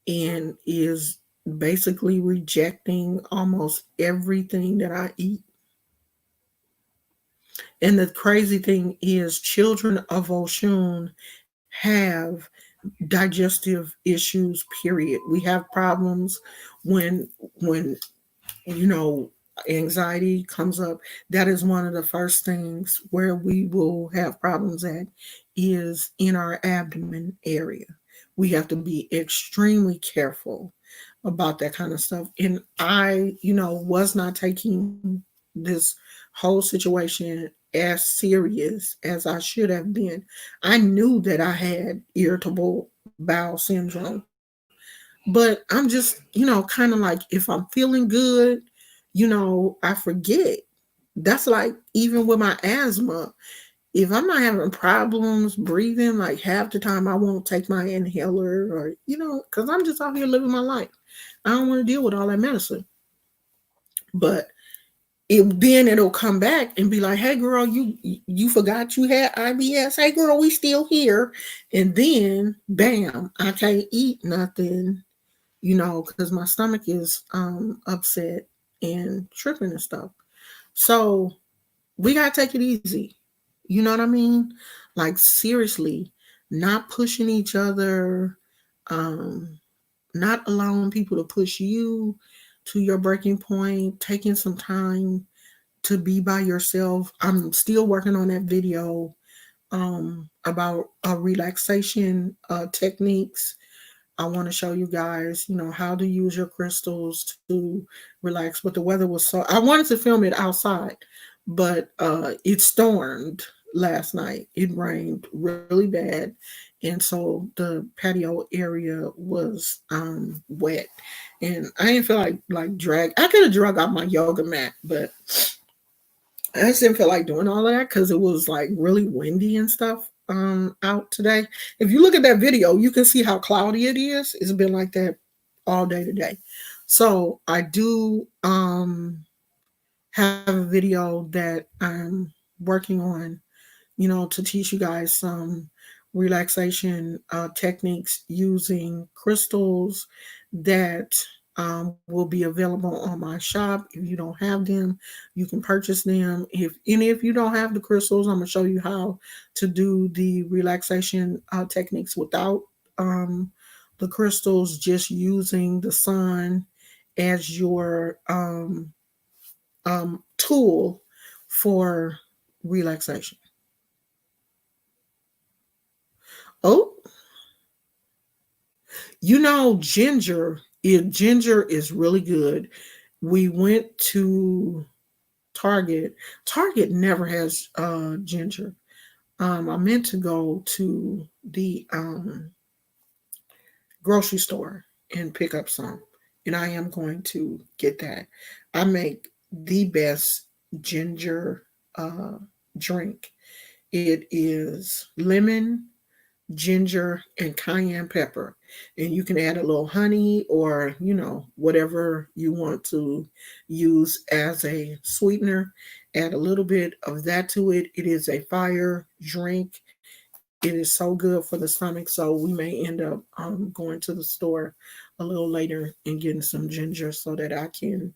and is basically rejecting almost everything that I eat. And the crazy thing is, children of Oshun have digestive issues, period. We have problems when when you know anxiety comes up. That is one of the first things where we will have problems at, is in our abdomen area. We have to be extremely careful about that kind of stuff. And I, was not taking this whole situation as serious as I should have been. I knew that I had irritable bowel syndrome, but I'm just, kind of like, if I'm feeling good, I forget. That's like even with my asthma. If I'm not having problems breathing, like half the time I won't take my inhaler, or, because I'm just out here living my life. I don't want to deal with all that medicine. But then it'll come back and be like, hey girl, you forgot you had IBS. Hey girl, we still here. And then bam, I can't eat nothing, because my stomach is upset and tripping and stuff. So we gotta take it easy. You know what I mean? Like, seriously, not pushing each other, um, not allowing people to push you to your breaking point, taking some time to be by yourself. I'm still working on that video about relaxation techniques. I want to show you guys, how to use your crystals to relax. But the weather was so, I wanted to film it outside, but it stormed last night. It rained really bad. And so the patio area was wet. And I didn't feel like drag. I could have drug out my yoga mat, but I just didn't feel like doing all of that because it was like really windy and stuff out today. If you look at that video, you can see how cloudy it is. It's been like that all day today. So I do have a video that I'm working on, to teach you guys some relaxation techniques using crystals that will be available on my shop. If you don't have them, you can purchase them. If you don't have the crystals, I'm gonna show you how to do the relaxation techniques without the crystals, just using the sun as your tool for relaxation. Oh, ginger is really good. We went to Target. Target never has ginger. I meant to go to the grocery store and pick up some, and I am going to get that. I make the best ginger drink. It is lemon, ginger, and cayenne pepper. And you can add a little honey, or, whatever you want to use as a sweetener. Add a little bit of that to it. It is a fire drink. it is so good for the stomach. So we may end up going to the store a little later and getting some ginger so that I can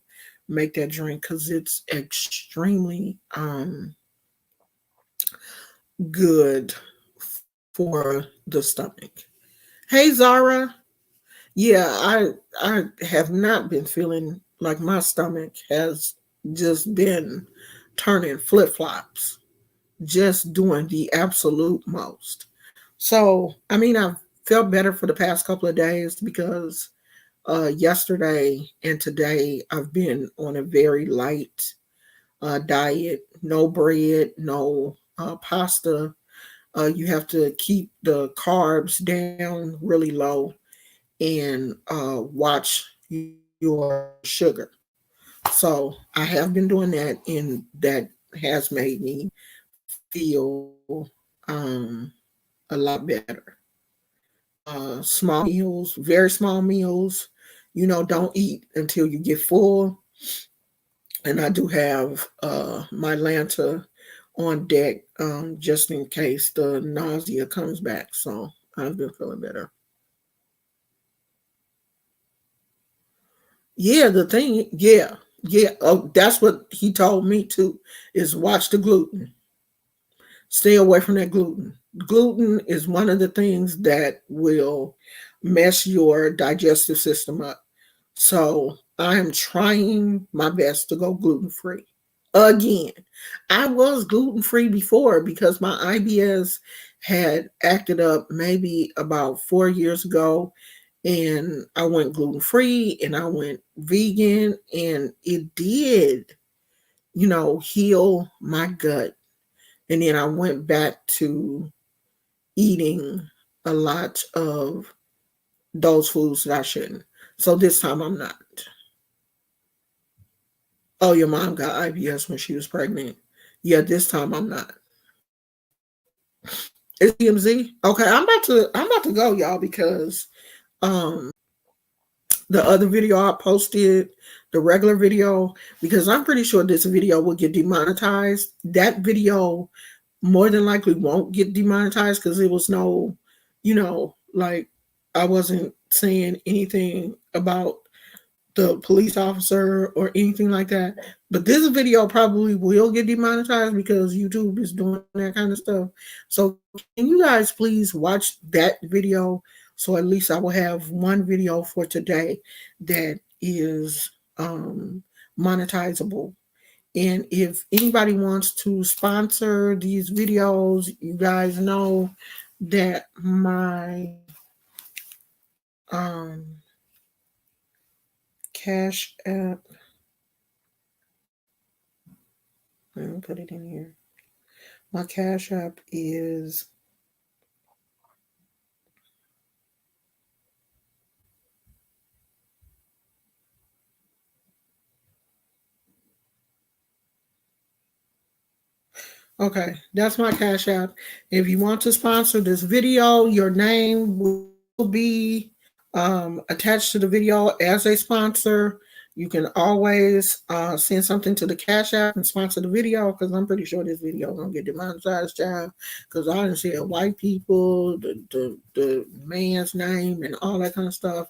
make that drink, because it's extremely good for the stomach. Hey Zara. Yeah, I have not been feeling like my stomach has just been turning flip-flops, just doing the absolute most. So, I mean, I've felt better for the past couple of days because yesterday and today I've been on a very light diet, no bread, no pasta. You have to keep the carbs down really low and watch your sugar. So I have been doing that, and that has made me feel a lot better. Small meals, very small meals. Don't eat until you get full. And I do have my Lanta on deck just in case the nausea comes back. So I've been feeling better. Yeah, the thing, yeah, yeah. Oh, that's what he told me too. Is watch the gluten. Stay away from that gluten. Gluten is one of the things that will mess your digestive system up. So I am trying my best to go gluten free. Again, I was gluten free before because my IBS had acted up maybe about 4 years ago, and I went gluten free and I went vegan, and it did, heal my gut. And then I went back to eating a lot of those foods that I shouldn't. So this time I'm not. Oh, your mom got IBS when she was pregnant. Yeah, this time I'm not. It's DMZ. Okay, I'm about to go, y'all, because um the other video I posted, the regular video, because I'm pretty sure this video will get demonetized. That video more than likely won't get demonetized because it was no, like I wasn't saying anything about the police officer or anything like that. But this video probably will get demonetized because YouTube is doing that kind of stuff. So can you guys please watch that video? So at least I will have one video for today that is monetizable. And if anybody wants to sponsor these videos, you guys know that my Cash App, let me put it in here. My Cash App is okay. That's my Cash App. If you want to sponsor this video, your name will be attached to the video as a sponsor. You can always send something to the Cash App and sponsor the video, because I'm pretty sure this video is gonna get demonetized, child. Because I didn't see white people, the man's name, and all that kind of stuff.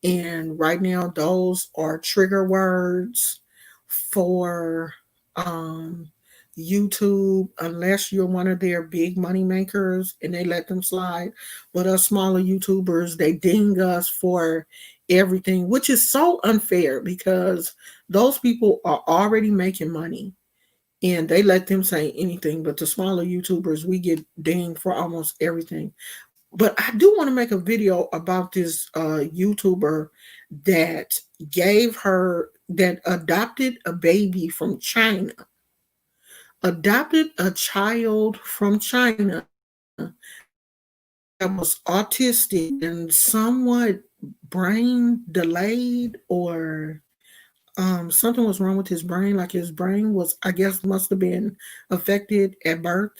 And right now, those are trigger words for YouTube, unless you're one of their big money makers and they let them slide. But us smaller YouTubers, they ding us for everything, which is so unfair because those people are already making money and they let them say anything. But the smaller YouTubers, we get dinged for almost everything. But I do want to make a video about this YouTuber that that adopted a baby from China, adopted a child from China that was autistic and somewhat brain delayed, or something was wrong with his brain. Like his brain was, I guess, must have been affected at birth.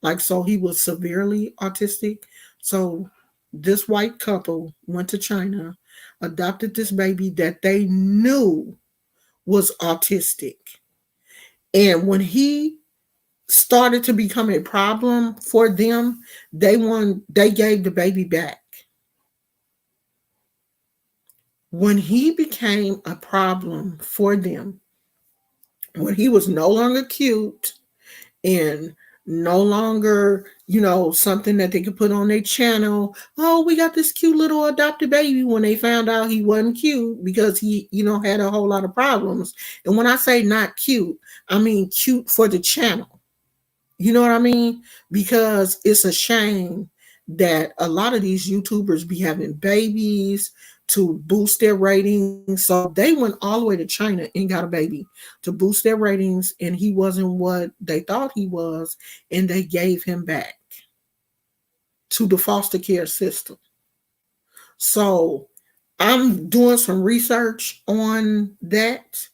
Like, so he was severely autistic. So this white couple went to China, adopted this baby that they knew was autistic. And when he started to become a problem for them, they gave the baby back. When he became a problem for them, when he was no longer cute and no longer, something that they could put on their channel. Oh, we got this cute little adopted baby, when they found out he wasn't cute because he, had a whole lot of problems. And when I say not cute, I mean cute for the channel. You know what I mean? Because it's a shame that a lot of these YouTubers be having babies to boost their ratings. So they went all the way to China and got a baby to boost their ratings, and he wasn't what they thought he was, and they gave him back to the foster care system. So I'm doing some research on that,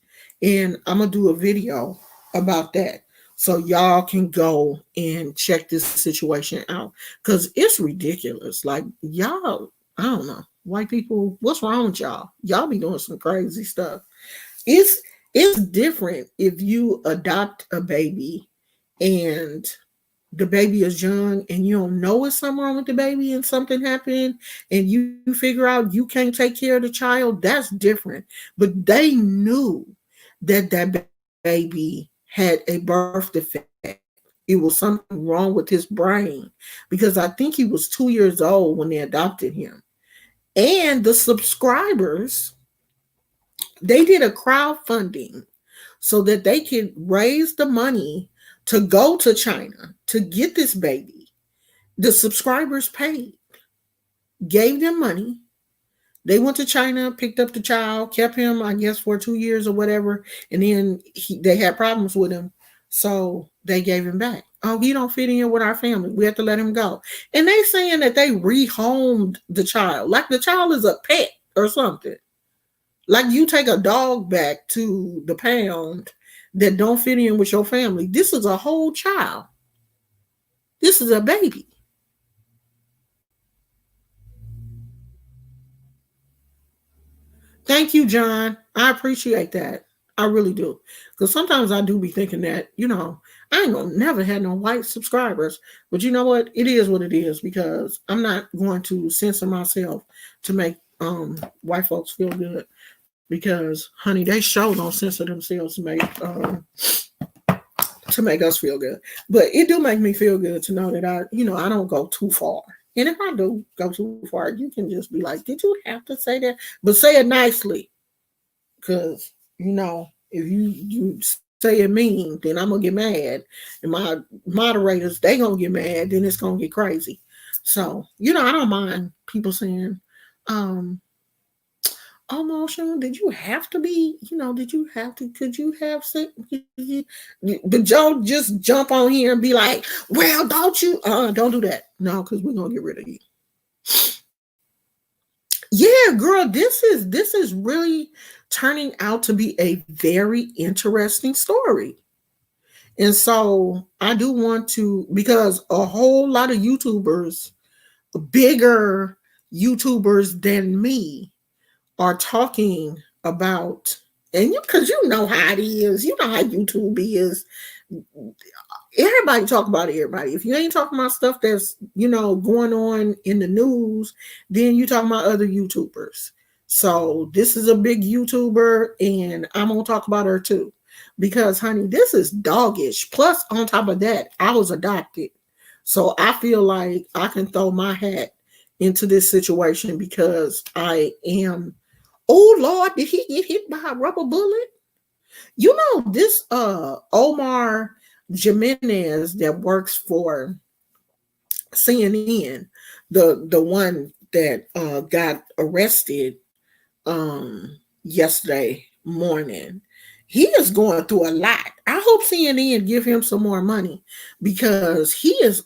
and I'm going to do a video about that. So y'all can go and check this situation out, because it's ridiculous. Like, y'all, I don't know, white people, what's wrong with y'all? Y'all be doing some crazy stuff. It's different if you adopt a baby and the baby is young and you don't know what's something wrong with the baby and something happened and you figure out you can't take care of the child. That's different. But they knew that baby had a birth defect. It was something wrong with his brain, because I think he was 2 years old when they adopted him. And the subscribers, they did a crowdfunding so that they could raise the money to go to China to get this baby. The subscribers paid, gave them money. They went to China, picked up the child, kept him, I guess, for 2 years or whatever. And then they had problems with him. So they gave him back. Oh, he don't fit in with our family. We have to let him go. And they saying that they rehomed the child, like the child is a pet or something. Like you take a dog back to the pound that don't fit in with your family. This is a whole child. This is a baby. Thank you, John. I appreciate that. I really do. Because sometimes I do be thinking that, I ain't gonna never had no white subscribers. But you know what? It is what it is, because I'm not going to censor myself to make white folks feel good. Because, honey, they sure don't censor themselves to make us feel good. But it do make me feel good to know that I don't go too far. And if I do go too far, you can just be like, did you have to say that? But say it nicely. Because, if you say it mean, then I'm going to get mad. And my moderators, they going to get mad. Then it's going to get crazy. So, I don't mind people saying, oh, Motion, did you have to be, could you have said, but Joe just jump on here and be like, well, don't do that. No, because we're going to get rid of you. Yeah, girl, this is really turning out to be a very interesting story. And so I do want to, because a whole lot of YouTubers, bigger YouTubers than me, are talking about, and because you know how it is, you know how YouTube is. Everybody talk about everybody. If you ain't talking about stuff that's going on in the news, then you talking about other YouTubers. So this is a big YouTuber, and I'm gonna talk about her too, because honey, this is doggish. Plus, on top of that, I was adopted, so I feel like I can throw my hat into this situation because I am. Oh Lord, did he get hit by a rubber bullet? This Omar Jimenez that works for CNN, the one that got arrested yesterday morning, he is going through a lot. I hope CNN give him some more money, because he is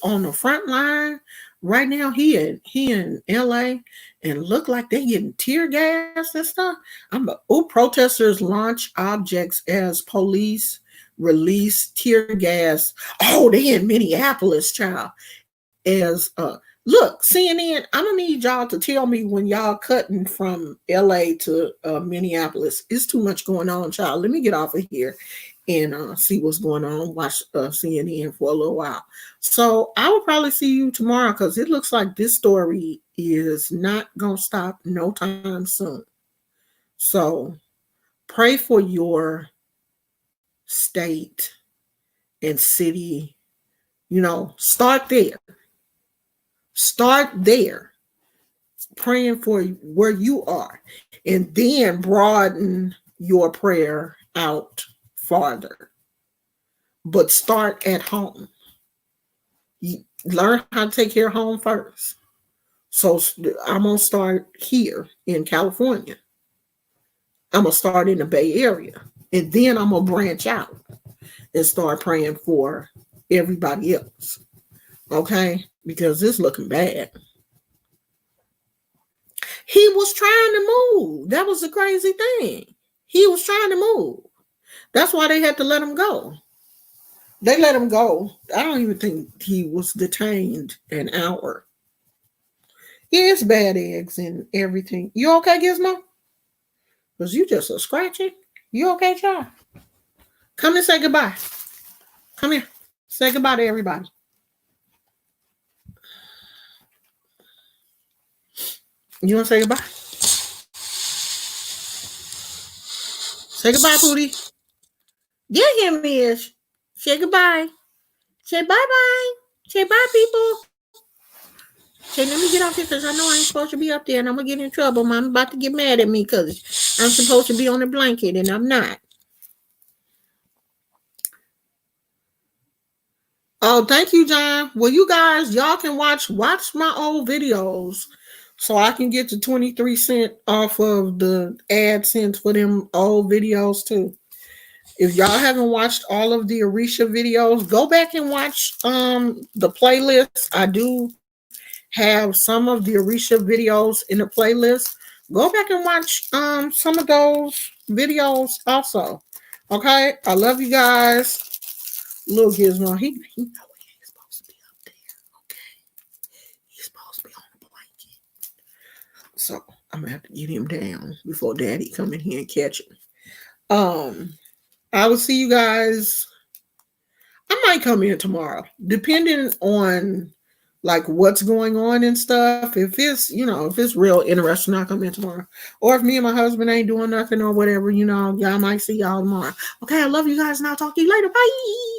on the front line right now. He in LA, and look like they getting tear gas and stuff. Protesters launch objects as police release tear gas. Oh, they in Minneapolis, child. As look, CNN, I'm gonna need y'all to tell me when y'all cutting from LA to Minneapolis. It's too much going on, child. Let me get off of here and see what's going on. Watch CNN for a little while. So I will probably see you tomorrow because it looks like this story is not gonna stop no time soon. So pray for your state and city. Start there. Start there, praying for where you are, and then broaden your prayer out farther. But start at home. Learn how to take care of home first. So I'm going to start here in California. I'm going to start in the Bay Area. And then I'm going to branch out and start praying for everybody else. Okay? Because it's looking bad. He was trying to move. That was the crazy thing. He was trying to move. That's why they had to let him go. They let him go. I don't even think he was detained an hour. Yeah, it's bad eggs and everything. You okay, Gizmo? Because you just a scratching. You okay, child? Come and say goodbye. Come here. Say goodbye to everybody. You want to say goodbye? Say goodbye, Pootie. Yeah, him is. Say goodbye. Say bye-bye. Say bye, people. Say, let me get off here because I know I ain't supposed to be up there and I'm going to get in trouble. Mom about to get mad at me because I'm supposed to be on the blanket and I'm not. Oh, thank you, John. Well, you guys, y'all can watch my old videos so I can get the 23 cents off of the AdSense for them old videos too. If y'all haven't watched all of the Arisha videos, go back and watch the playlist. I do have some of the Arisha videos in the playlist. Go back and watch some of those videos also. Okay? I love you guys. Little Gizmo, he know he ain't supposed to be up there. Okay? He's supposed to be on the blanket. So I'm gonna have to get him down before Daddy come in here and catch him. I will see you guys. I might come in tomorrow, depending on like what's going on and stuff. If it's real interesting, I'll come in tomorrow. Or if me and my husband ain't doing nothing or whatever, y'all might see y'all tomorrow. Okay, I love you guys and I'll talk to you later. Bye.